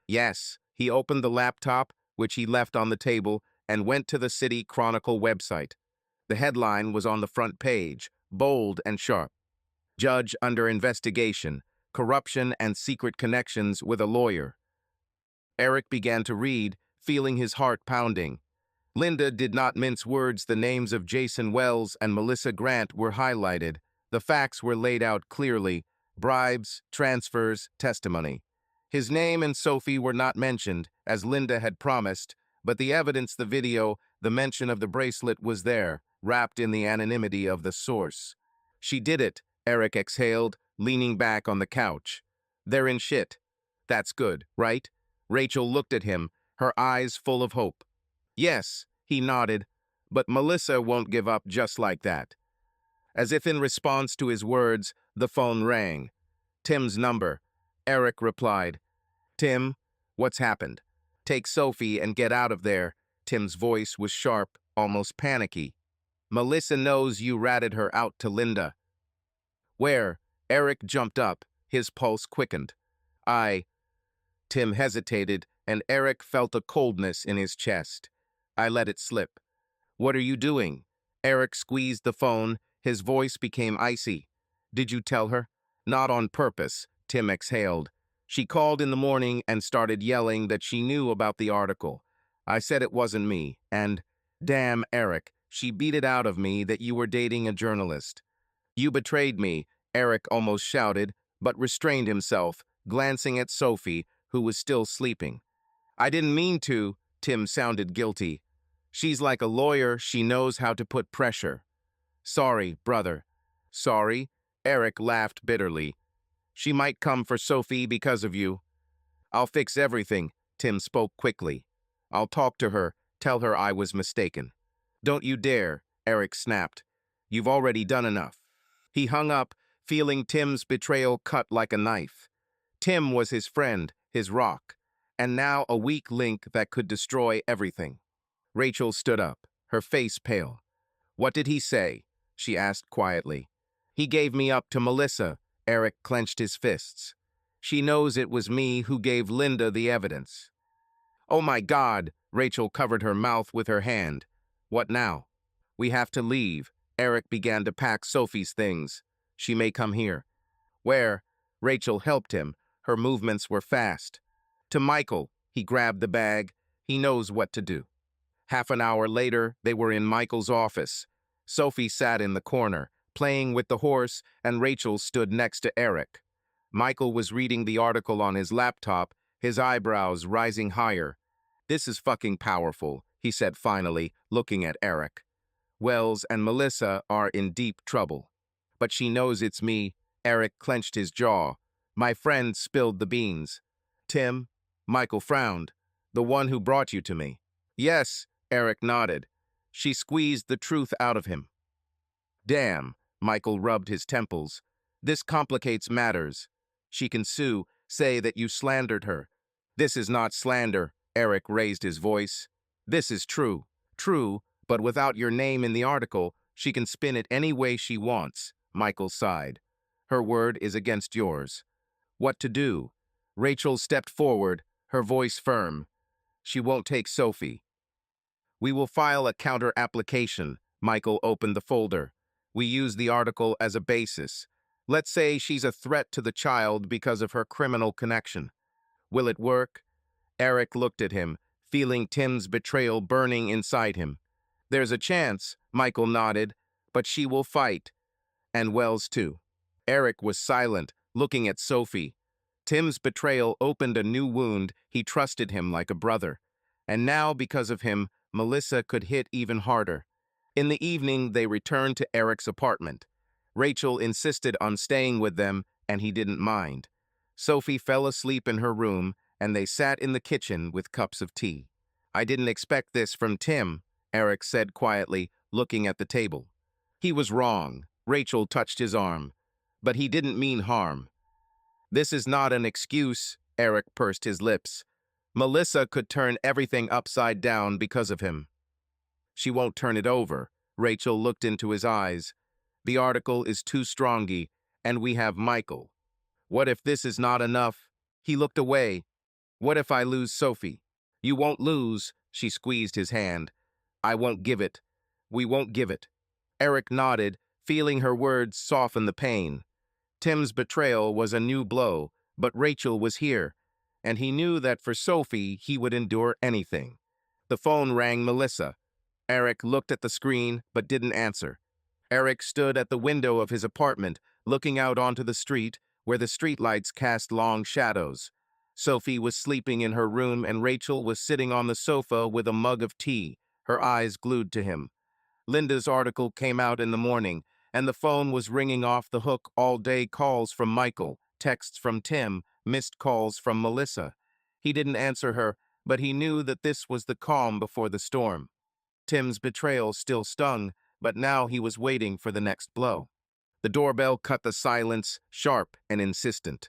[SPEAKER 1] Yes, he opened the laptop, which he left on the table, and went to the City Chronicle website. The headline was on the front page, bold and sharp. Judge under investigation, corruption and secret connections with a lawyer. Eric began to read, feeling his heart pounding. Linda did not mince words. The names of Jason Wells and Melissa Grant were highlighted. The facts were laid out clearly: bribes, transfers, testimony. His name and Sophie were not mentioned, as Linda had promised, but the evidence, the video, the mention of the bracelet was there, wrapped in the anonymity of the source. She did it, Eric exhaled, leaning back on the couch. They're in shit. That's good, right? Rachel looked at him, her eyes full of hope. Yes, he nodded, but Melissa won't give up just like that. As if in response to his words, the phone rang. Tim's number. Eric replied. Tim, what's happened? Take Sophie and get out of there. Tim's voice was sharp, almost panicky. Melissa knows you ratted her out to Linda. Where? Eric jumped up, his pulse quickened. Tim hesitated, and Eric felt a coldness in his chest. I let it slip. What are you doing? Eric squeezed the phone, his voice became icy. Did you tell her? Not on purpose, Tim exhaled. She called in the morning and started yelling that she knew about the article. I said it wasn't me, and, damn, Eric, she beat it out of me that you were dating a journalist. You betrayed me, Eric almost shouted, but restrained himself, glancing at Sophie, who was still sleeping. I didn't mean to, Tim sounded guilty. She's like a lawyer, she knows how to put pressure. Sorry, brother. Sorry? Eric laughed bitterly. She might come for Sophie because of you. I'll fix everything, Tim spoke quickly. I'll talk to her, tell her I was mistaken. Don't you dare, Eric snapped. You've already done enough. He hung up, feeling Tim's betrayal cut like a knife. Tim was his friend, his rock, and now a weak link that could destroy everything. Rachel stood up, her face pale. What did he say? She asked quietly. He gave me up to Melissa. Eric clenched his fists. She knows it was me who gave Linda the evidence. Oh my God! Rachel covered her mouth with her hand. What now? We have to leave. Eric began to pack Sophie's things. She may come here. Where? Rachel helped him. Her movements were fast. To Michael. He grabbed the bag. He knows what to do. Half an hour later, they were in Michael's office. Sophie sat in the corner, playing with the horse, and Rachel stood next to Eric. Michael was reading the article on his laptop, his eyebrows rising higher. "This is fucking powerful," he said finally, looking at Eric. "Wells and Melissa are in deep trouble. But she knows it's me." Eric clenched his jaw. "My friend spilled the beans." "Tim?" Michael frowned. "The one who brought you to me." "Yes," Eric nodded. "She squeezed the truth out of him." "Damn," Michael rubbed his temples. "This complicates matters. She can sue, say that you slandered her." "This is not slander," Eric raised his voice. "This is true. True, but without your name in the article, she can spin it any way she wants." Michael sighed. "Her word is against yours." "What to do?" Rachel stepped forward, her voice firm. "She won't take Sophie." "We will file a counter-application." Michael opened the folder. "We use the article as a basis. Let's say she's a threat to the child because of her criminal connection. Will it work?" Eric looked at him, feeling Tim's betrayal burning inside him. "There's a chance," Michael nodded, "but she will fight. And Wells too." Eric was silent, looking at Sophie. Tim's betrayal opened a new wound. He trusted him like a brother. And now, because of him, Melissa could hit even harder. In the evening, they returned to Eric's apartment. Rachel insisted on staying with them, and he didn't mind. Sophie fell asleep in her room, and they sat in the kitchen with cups of tea. "I didn't expect this from Tim," Eric said quietly, looking at the table. "He was wrong." Rachel touched his arm. "But he didn't mean harm." "This is not an excuse," Eric pursed his lips. "Melissa could turn everything upside down because of him." "She won't turn it over." Rachel looked into his eyes. "The article is too strongy, and we have Michael. What if this is not enough?" He looked away. "What if I lose Sophie?" "You won't lose." She squeezed his hand. "I won't give it. We won't give it." Eric nodded, feeling her words soften the pain. Tim's betrayal was a new blow, but Rachel was here, and he knew that for Sophie he would endure anything. The phone rang. Melissa. Eric looked at the screen, but didn't answer. Eric stood at the window of his apartment, looking out onto the street, where the streetlights cast long shadows. Sophie was sleeping in her room, and Rachel was sitting on the sofa with a mug of tea, her eyes glued to him. Linda's article came out in the morning, and the phone was ringing off the hook all day. Calls from Michael, texts from Tim, missed calls from Melissa. He didn't answer her, but he knew that this was the calm before the storm. Tim's betrayal still stung, but now he was waiting for the next blow. The doorbell cut the silence, sharp and insistent.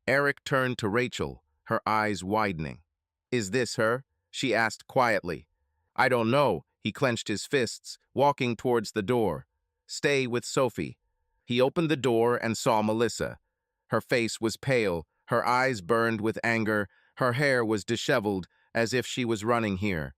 [SPEAKER 1] Eric turned to Rachel, her eyes widening. "Is this her?" she asked quietly. "I don't know." He clenched his fists, walking towards the door. "Stay with Sophie." He opened the door and saw Melissa. Her face was pale, her eyes burned with anger, her hair was disheveled, as if she was running here.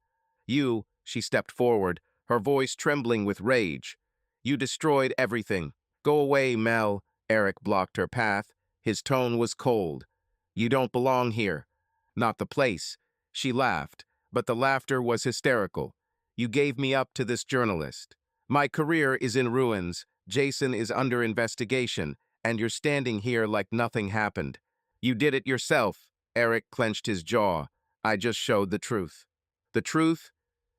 [SPEAKER 1] "You," she stepped forward, her voice trembling with rage. "You destroyed everything. Go away, Mel." Eric blocked her path. His tone was cold. "You don't belong here." "Not the place." She laughed, but the laughter was hysterical. "You gave me up to this journalist. My career is in ruins. Jason is under investigation, and you're standing here like nothing happened. You did it yourself." Eric clenched his jaw. "I just showed the truth." "The truth?"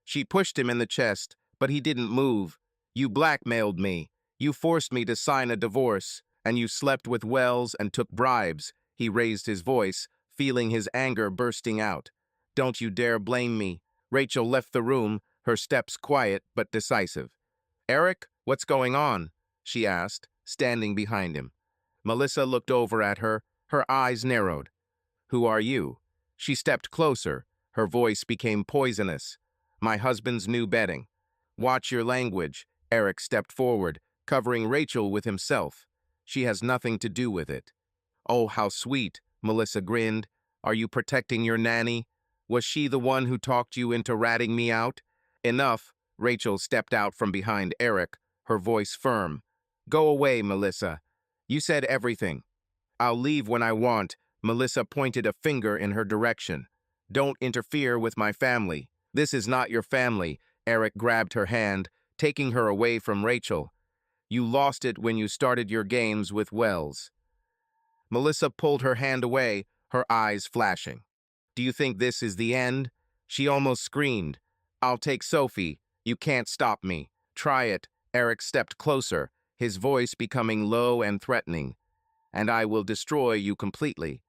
[SPEAKER 1] She pushed him in the chest, but he didn't move. "You blackmailed me. You forced me to sign a divorce, and you slept with Wells and took bribes." He raised his voice, feeling his anger bursting out. "Don't you dare blame me." Rachel left the room, her steps quiet but decisive. "Eric, what's going on?" she asked, standing behind him. Melissa looked over at her, her eyes narrowed. "Who are you?" She stepped closer. Her voice became poisonous. "My husband's new bedding." "Watch your language." Eric stepped forward, covering Rachel with himself. "She has nothing to do with it." "Oh, how sweet," Melissa grinned. "Are you protecting your nanny? Was she the one who talked you into ratting me out?" "Enough." Rachel stepped out from behind Eric, her voice firm. "Go away, Melissa. You said everything." "I'll leave when I want." Melissa pointed a finger in her direction. Don't interfere with my family. This is not your family. Eric grabbed her hand, taking her away from Rachel. You lost it when you started your games with Wells. Melissa pulled her hand away, her eyes flashing. Do you think this is the end? She almost screamed. I'll take Sophie. You can't stop me. Try it. Eric stepped closer, his voice becoming low and threatening. And I will destroy you completely.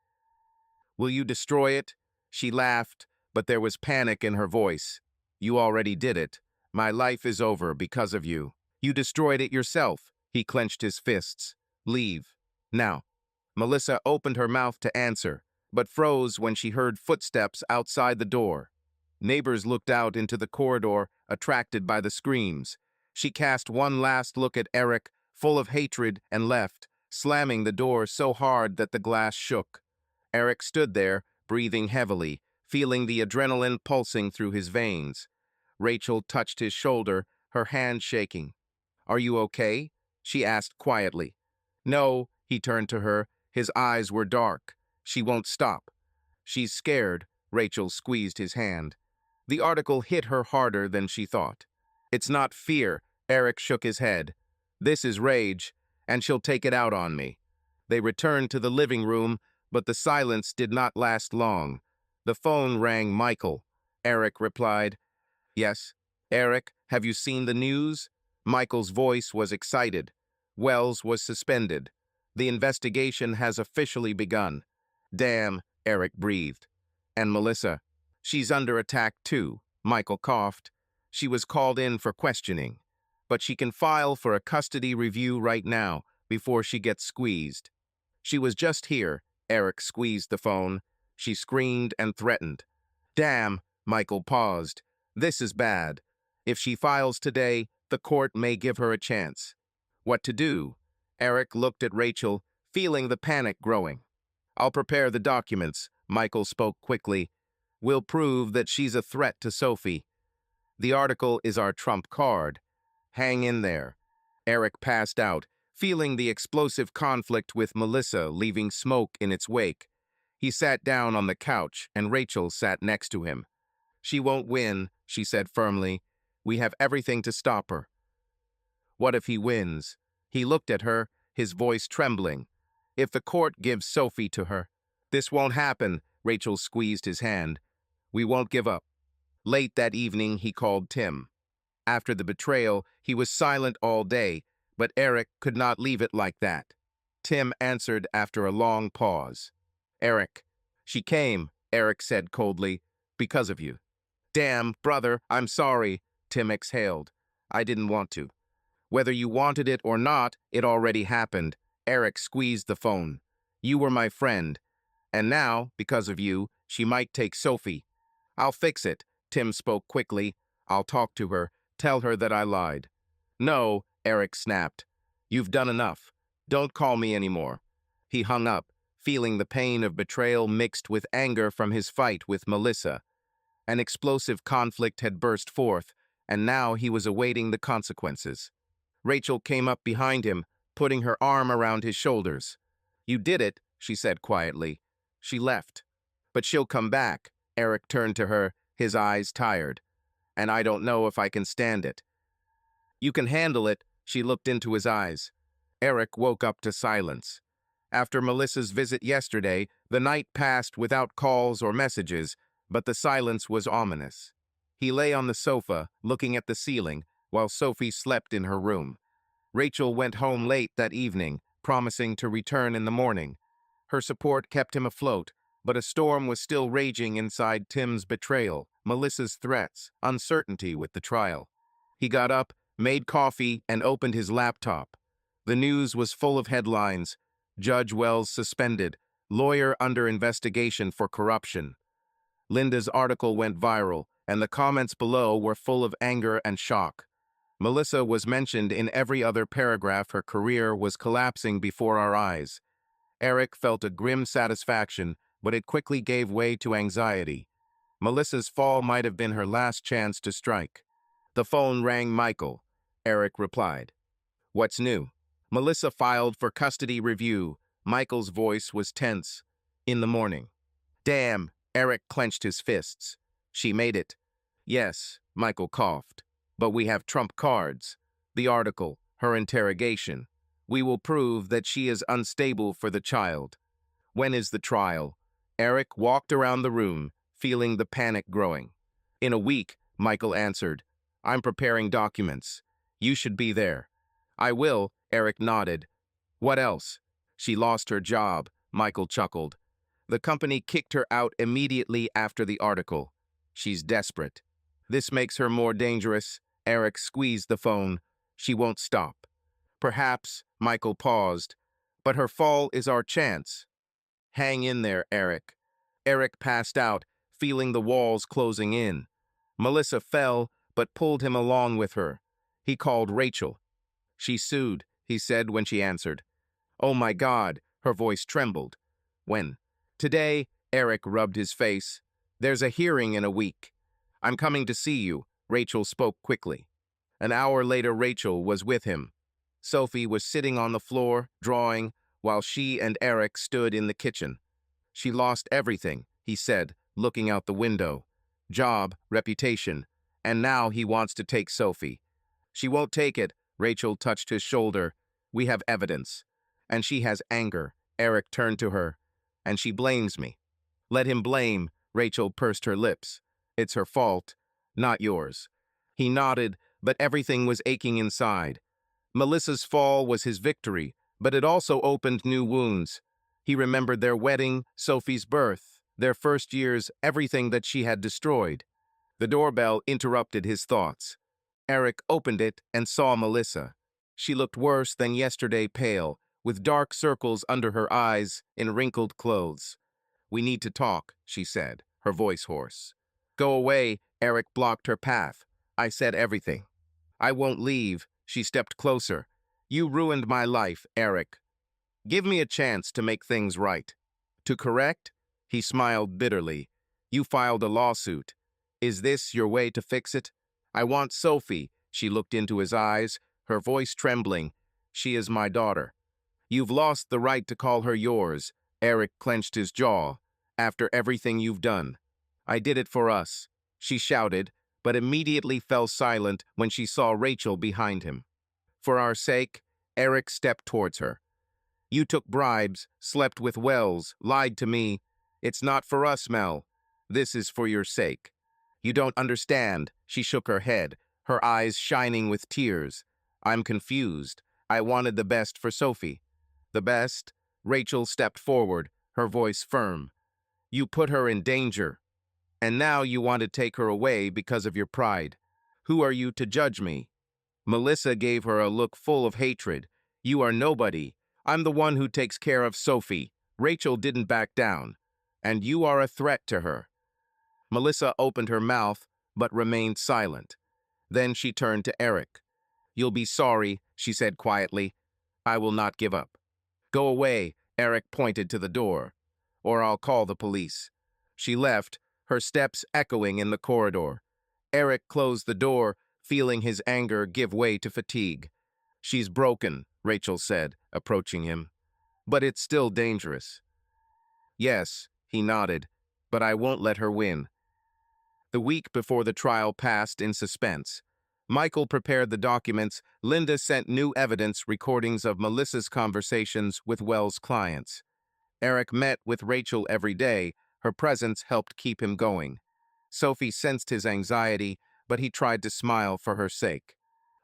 [SPEAKER 1] Will you destroy it? She laughed, but there was panic in her voice. You already did it. My life is over because of you. You destroyed it yourself. He clenched his fists. Leave. Now. Melissa opened her mouth to answer, but froze when she heard footsteps outside the door. Neighbors looked out into the corridor, attracted by the screams. She cast one last look at Eric, full of hatred, and left, slamming the door so hard that the glass shook. Eric stood there, breathing heavily, feeling the adrenaline pulsing through his veins. Rachel touched his shoulder, her hand shaking. Are you okay? She asked quietly. No, he turned to her. His eyes were dark. She won't stop. She's scared. Rachel squeezed his hand. The article hit her harder than she thought. It's not fear. Eric shook his head. This is rage, and she'll take it out on me. They returned to the living room, but the silence did not last long. The phone rang Michael. Eric replied, Yes. Eric, have you seen the news? Michael's voice was excited. Wells was suspended. The investigation has officially begun. Damn, Eric breathed. And Melissa? She's under attack too, Michael coughed. She was called in for questioning. But she can file for a custody review right now, before she gets squeezed. She was just here. Eric squeezed the phone. She screamed and threatened. Damn, Michael paused. This is bad. If she files today, the court may give her a chance. What to do? Eric looked at Rachel, feeling the panic growing. I'll prepare the documents, Michael spoke quickly. We'll prove that she's a threat to Sophie. The article is our trump card. Hang in there. Eric passed out, feeling the explosive conflict with Melissa leaving smoke in its wake. He sat down on the couch, and Rachel sat next to him. She won't win, she said firmly. We have everything to stop her. What if he wins? He looked at her, his voice trembling. If the court gives Sophie to her. This won't happen, Rachel squeezed his hand. We won't give up. Late that evening, he called Tim. After the betrayal, he was silent all day, but Eric could not leave it like that. Tim answered after a long pause. Eric. She came, Eric said coldly, because of you. Damn, brother, I'm sorry, Tim exhaled. I didn't want to. Whether you wanted it or not, it already happened. Eric squeezed the phone. You were my friend. And now, because of you, she might take Sophie. I'll fix it, Tim spoke quickly. I'll talk to her, tell her that I lied. No, Eric snapped. You've done enough. Don't call me anymore. He hung up, feeling the pain of betrayal mixed with anger from his fight with Melissa. An explosive conflict had burst forth, and now he was awaiting the consequences. Rachel came up behind him, putting her arm around his shoulders. You did it, she said quietly. She left. But she'll come back. Eric turned to her, his eyes tired. And I don't know if I can stand it. You can handle it, she looked into his eyes. Eric woke up to silence. After Melissa's visit yesterday, the night passed without calls or messages, but the silence was ominous. He lay on the sofa, looking at the ceiling, while Sophie slept in her room. Rachel went home late that evening, promising to return in the morning. Her support kept him afloat, but a storm was still raging inside Tim's betrayal, Melissa's threats, uncertainty with the trial. He got up, made coffee, and opened his laptop. The news was full of headlines. Judge Wells suspended, lawyer under investigation for corruption. Linda's article went viral, and the comments below were full of anger and shock. Melissa was mentioned in every other paragraph. Her career was collapsing before our eyes. Eric felt a grim satisfaction, but it quickly gave way to anxiety. Melissa's fall might have been her last chance to strike. The phone rang Michael. Eric replied. What's new? Melissa filed for custody review. Michael's voice was tense. In the morning. Damn, Eric clenched his fists. She made it. Yes, Michael coughed. But we have trump cards. The article, her interrogation. We will prove that she is unstable for the child. When is the trial? Eric walked around the room, feeling the panic growing. In a week, Michael answered. I'm preparing documents. You should be there. I will, Eric nodded. What else? She lost her job, Michael chuckled. The company kicked her out immediately after the article. She's desperate. This makes her more dangerous. Eric squeezed the phone. She won't stop. Perhaps, Michael paused. But her fall is our chance. Hang in there, Eric. Eric passed out, feeling the walls closing in. Melissa fell, but pulled him along with her. He called Rachel. She sued, he said when she answered. Oh my God, her voice trembled. When? Today, Eric rubbed his face. There's a hearing in a week. I'm coming to see you, Rachel spoke quickly. An hour later, Rachel was with him. Sophie was sitting on the floor, drawing, while she and Eric stood in the kitchen. She lost everything, he said, looking out the window. Job, reputation, and now he wants to take Sophie. She won't take it, Rachel touched his shoulder. We have evidence. And she has anger. Eric turned to her. And she blames me. Let him blame, Rachel pursed her lips. It's her fault, not yours. He nodded, but everything was aching inside. Melissa's fall was his victory, but it also opened new wounds. He remembered their wedding, Sophie's birth, their first years, everything that she had destroyed. The doorbell interrupted his thoughts. Eric opened it and saw Melissa. She looked worse than yesterday, pale, with dark circles under her eyes, in wrinkled clothes. We need to talk, she said, her voice hoarse. Go away, Eric blocked her path. I said everything. I won't leave, she stepped closer. You ruined my life, Eric. Give me a chance to make things right. To correct? He smiled bitterly. You filed a lawsuit. Is this your way to fix it? I want Sophie. She looked into his eyes, her voice trembling. She is my daughter. You've lost the right to call her yours. Eric clenched his jaw. After everything you've done. I did it for us, she shouted, but immediately fell silent when she saw Rachel behind him. For our sake, Eric stepped towards her. You took bribes, slept with Wells, lied to me. It's not for us, Mel. This is for your sake. You don't understand, she shook her head, her eyes shining with tears. I'm confused. I wanted the best for Sophie. The best? Rachel stepped forward, her voice firm. You put her in danger. And now you want to take her away because of your pride. Who are you to judge me? Melissa gave her a look full of hatred. You are nobody. I'm the one who takes care of Sophie. Rachel didn't back down. And you are a threat to her. Melissa opened her mouth, but remained silent. Then she turned to Eric. You'll be sorry, she said quietly. I will not give up. Go away, Eric pointed to the door. Or I'll call the police. She left, her steps echoing in the corridor. Eric closed the door, feeling his anger give way to fatigue. She's broken, Rachel said, approaching him. But it's still dangerous. Yes, he nodded, but I won't let her win. The week before the trial passed in suspense. Michael prepared the documents. Linda sent new evidence recordings of Melissa's conversations with Wells' clients. Eric met with Rachel every day. Her presence helped keep him going. Sophie sensed his anxiety, but he tried to smile for her sake.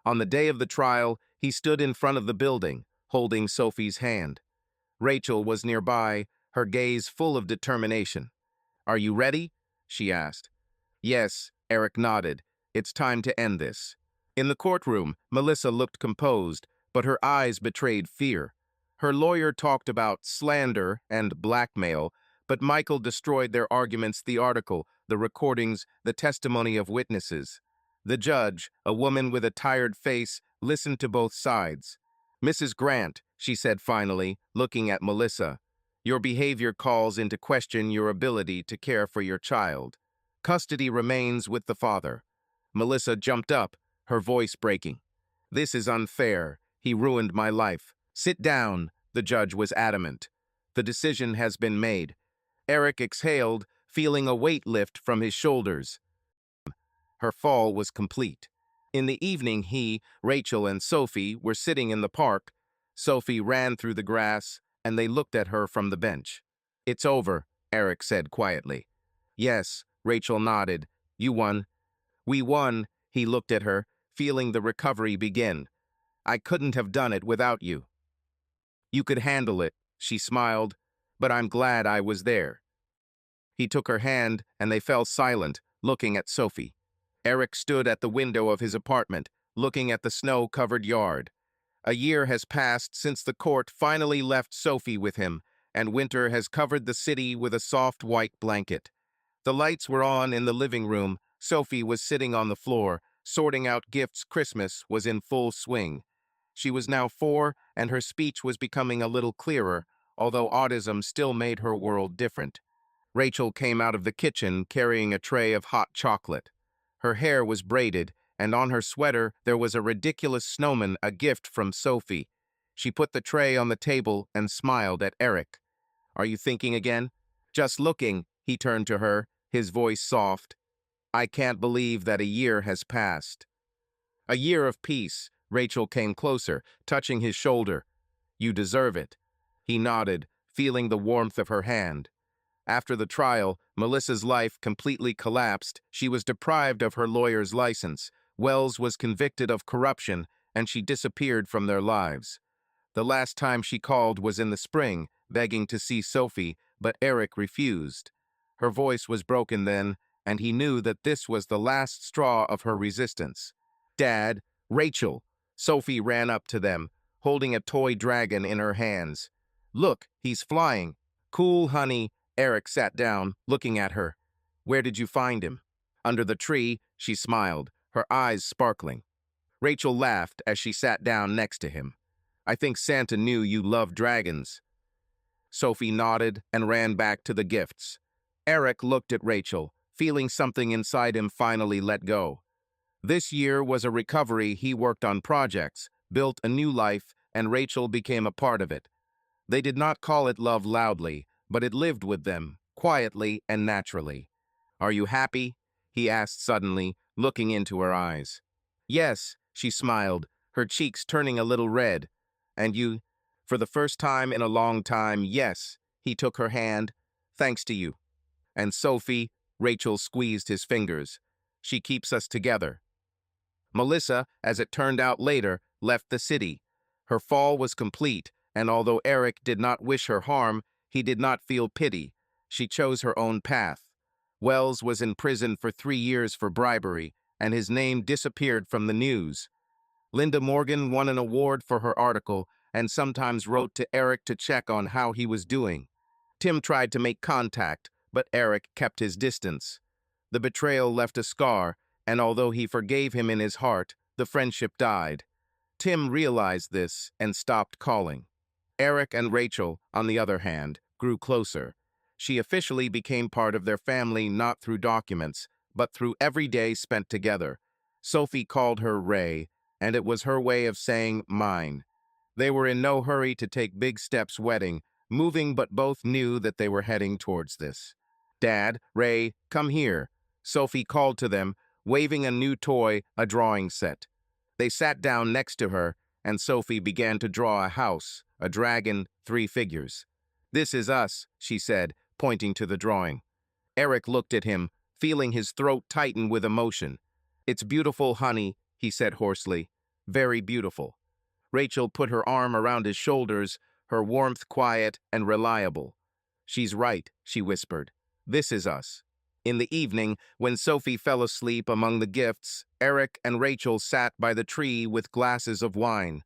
[SPEAKER 1] On the day of the trial, he stood in front of the building, holding Sophie's hand. Rachel was nearby, her gaze full of determination. Are you ready? She asked. Yes, Eric nodded. It's time to end this. In the courtroom, Melissa looked composed, but her eyes betrayed fear. Her lawyer talked about slander and blackmail, but Michael destroyed their arguments, the article, the recordings, the testimony of witnesses. The judge, a woman with a tired face, listened to both sides. Mrs. Grant, she said finally, looking at Melissa, your behavior calls into question your ability to care for your child. Custody remains with the father. Melissa jumped up, her voice breaking. This is unfair. He ruined my life. Sit down, the judge was adamant. The decision has been made. Eric exhaled, feeling a weight lift from his shoulders. Her fall was complete. In the evening, Rachel, and Sophie were sitting in the park. Sophie ran through the grass, and they looked at her from the bench. "It's over," Eric said quietly. "Yes," Rachel nodded. "You won." "We won." He looked at her, feeling the recovery begin. "I couldn't have done it without you." "You could handle it," she smiled, "but I'm glad I was there." He took her hand, and they fell silent, looking at Sophie. Eric stood at the window of his apartment, looking at the snow-covered yard. A year has passed since the court finally left Sophie with him, and winter has covered the city with a soft white blanket. The lights were on in the living room. Sophie was sitting on the floor, sorting out gifts. Christmas was in full swing. She was now 4, and her speech was becoming a little clearer, although autism still made her world different. Rachel came out of the kitchen carrying a tray of hot chocolate. Her hair was braided, and on her sweater there was a ridiculous snowman, a gift from Sophie. She put the tray on the table and smiled at Eric. "Are you thinking again?" "Just looking," he turned to her, his voice soft. "I can't believe that a year has passed." "A year of peace." Rachel came closer, touching his shoulder. "You deserve it." He nodded, feeling the warmth of her hand. After the trial, Melissa's life completely collapsed. She was deprived of her lawyer's license. Wells was convicted of corruption, and she disappeared from their lives. The last time she called was in the spring, begging to see Sophie, but Eric refused. Her voice was broken then, and he knew that this was the last straw of her resistance. "Dad, Rachel!" Sophie ran up to them, holding a toy dragon in her hands. "Look, he's flying." "Cool, honey." Eric sat down, looking at her. "Where did you find him?" "Under the tree," she smiled, her eyes sparkling. Rachel laughed as she sat down next to him. "I think Santa knew you loved dragons." Sophie nodded and ran back to the gifts. Eric looked at Rachel, feeling something inside him finally let go. This year was a recovery. He worked on projects, built a new life, and Rachel became a part of it. They did not call it love loudly, but it lived with them, quietly and naturally. "Are you happy?" he asked suddenly, looking into her eyes. "Yes," she smiled, her cheeks turning a little red. "And you?" "For the first time in a long time, yes." He took her hand. "Thanks to you." "And Sophie," Rachel squeezed his fingers. "She keeps us together." Melissa, as it turned out later, left the city. Her fall was complete, and although Eric did not wish her harm, he did not feel pity. She chose her own path. Wells was in prison for 3 years for bribery, and his name disappeared from the news. Linda Morgan won an award for her article and sometimes wrote to Eric to check on how he was doing. Tim tried to make contact, but Eric kept his distance. The betrayal left a scar, and although he forgave him in his heart, the friendship died. Tim realized this and stopped calling. Eric and Rachel, on the other hand, grew closer. She officially became part of their family not through documents, but through every day spent together. Sophie called her Ray, and it was her way of saying mine. They were in no hurry to take big steps wedding, moving, but both knew that they were heading towards this. "Dad, Ray, come here." Sophie called to them, waving a new toy, a drawing set. They sat down next to her, and Sophie began to draw a house, a dragon, 3 figures. "This is us," she said, pointing to the drawing. Eric looked at him, feeling his throat tighten with emotion. "It's beautiful, honey," he said hoarsely. "Very beautiful." Rachel put her arm around his shoulders, her warmth quiet and reliable. "She's right," she whispered. "This is us." In the evening, when Sophie fell asleep among the gifts, Eric and Rachel sat by the tree with glasses of wine.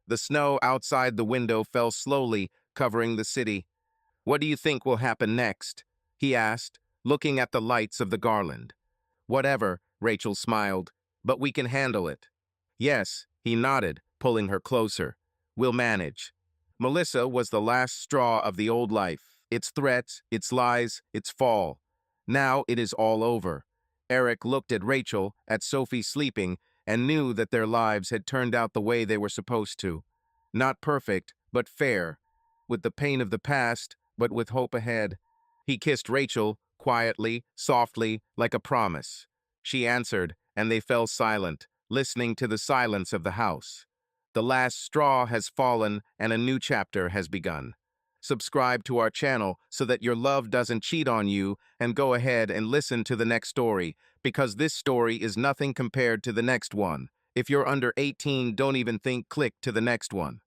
[SPEAKER 1] The snow outside the window fell slowly, covering the city. "What do you think will happen next?" he asked, looking at the lights of the garland. "Whatever," Rachel smiled, "but we can handle it." "Yes," he nodded, pulling her closer. "We'll manage." Melissa was the last straw of the old life, its threats, its lies, its fall. Now it is all over. Eric looked at Rachel, at Sophie sleeping, and knew that their lives had turned out the way they were supposed to. Not perfect, but fair. With the pain of the past, but with hope ahead. He kissed Rachel, quietly, softly, like a promise. She answered, and they fell silent, listening to the silence of the house. The last straw has fallen and a new chapter has begun. Subscribe to our channel so that your love doesn't cheat on you, and go ahead and listen to the next story, because this story is nothing compared to the next one. If you're under 18, don't even think, click to the next one.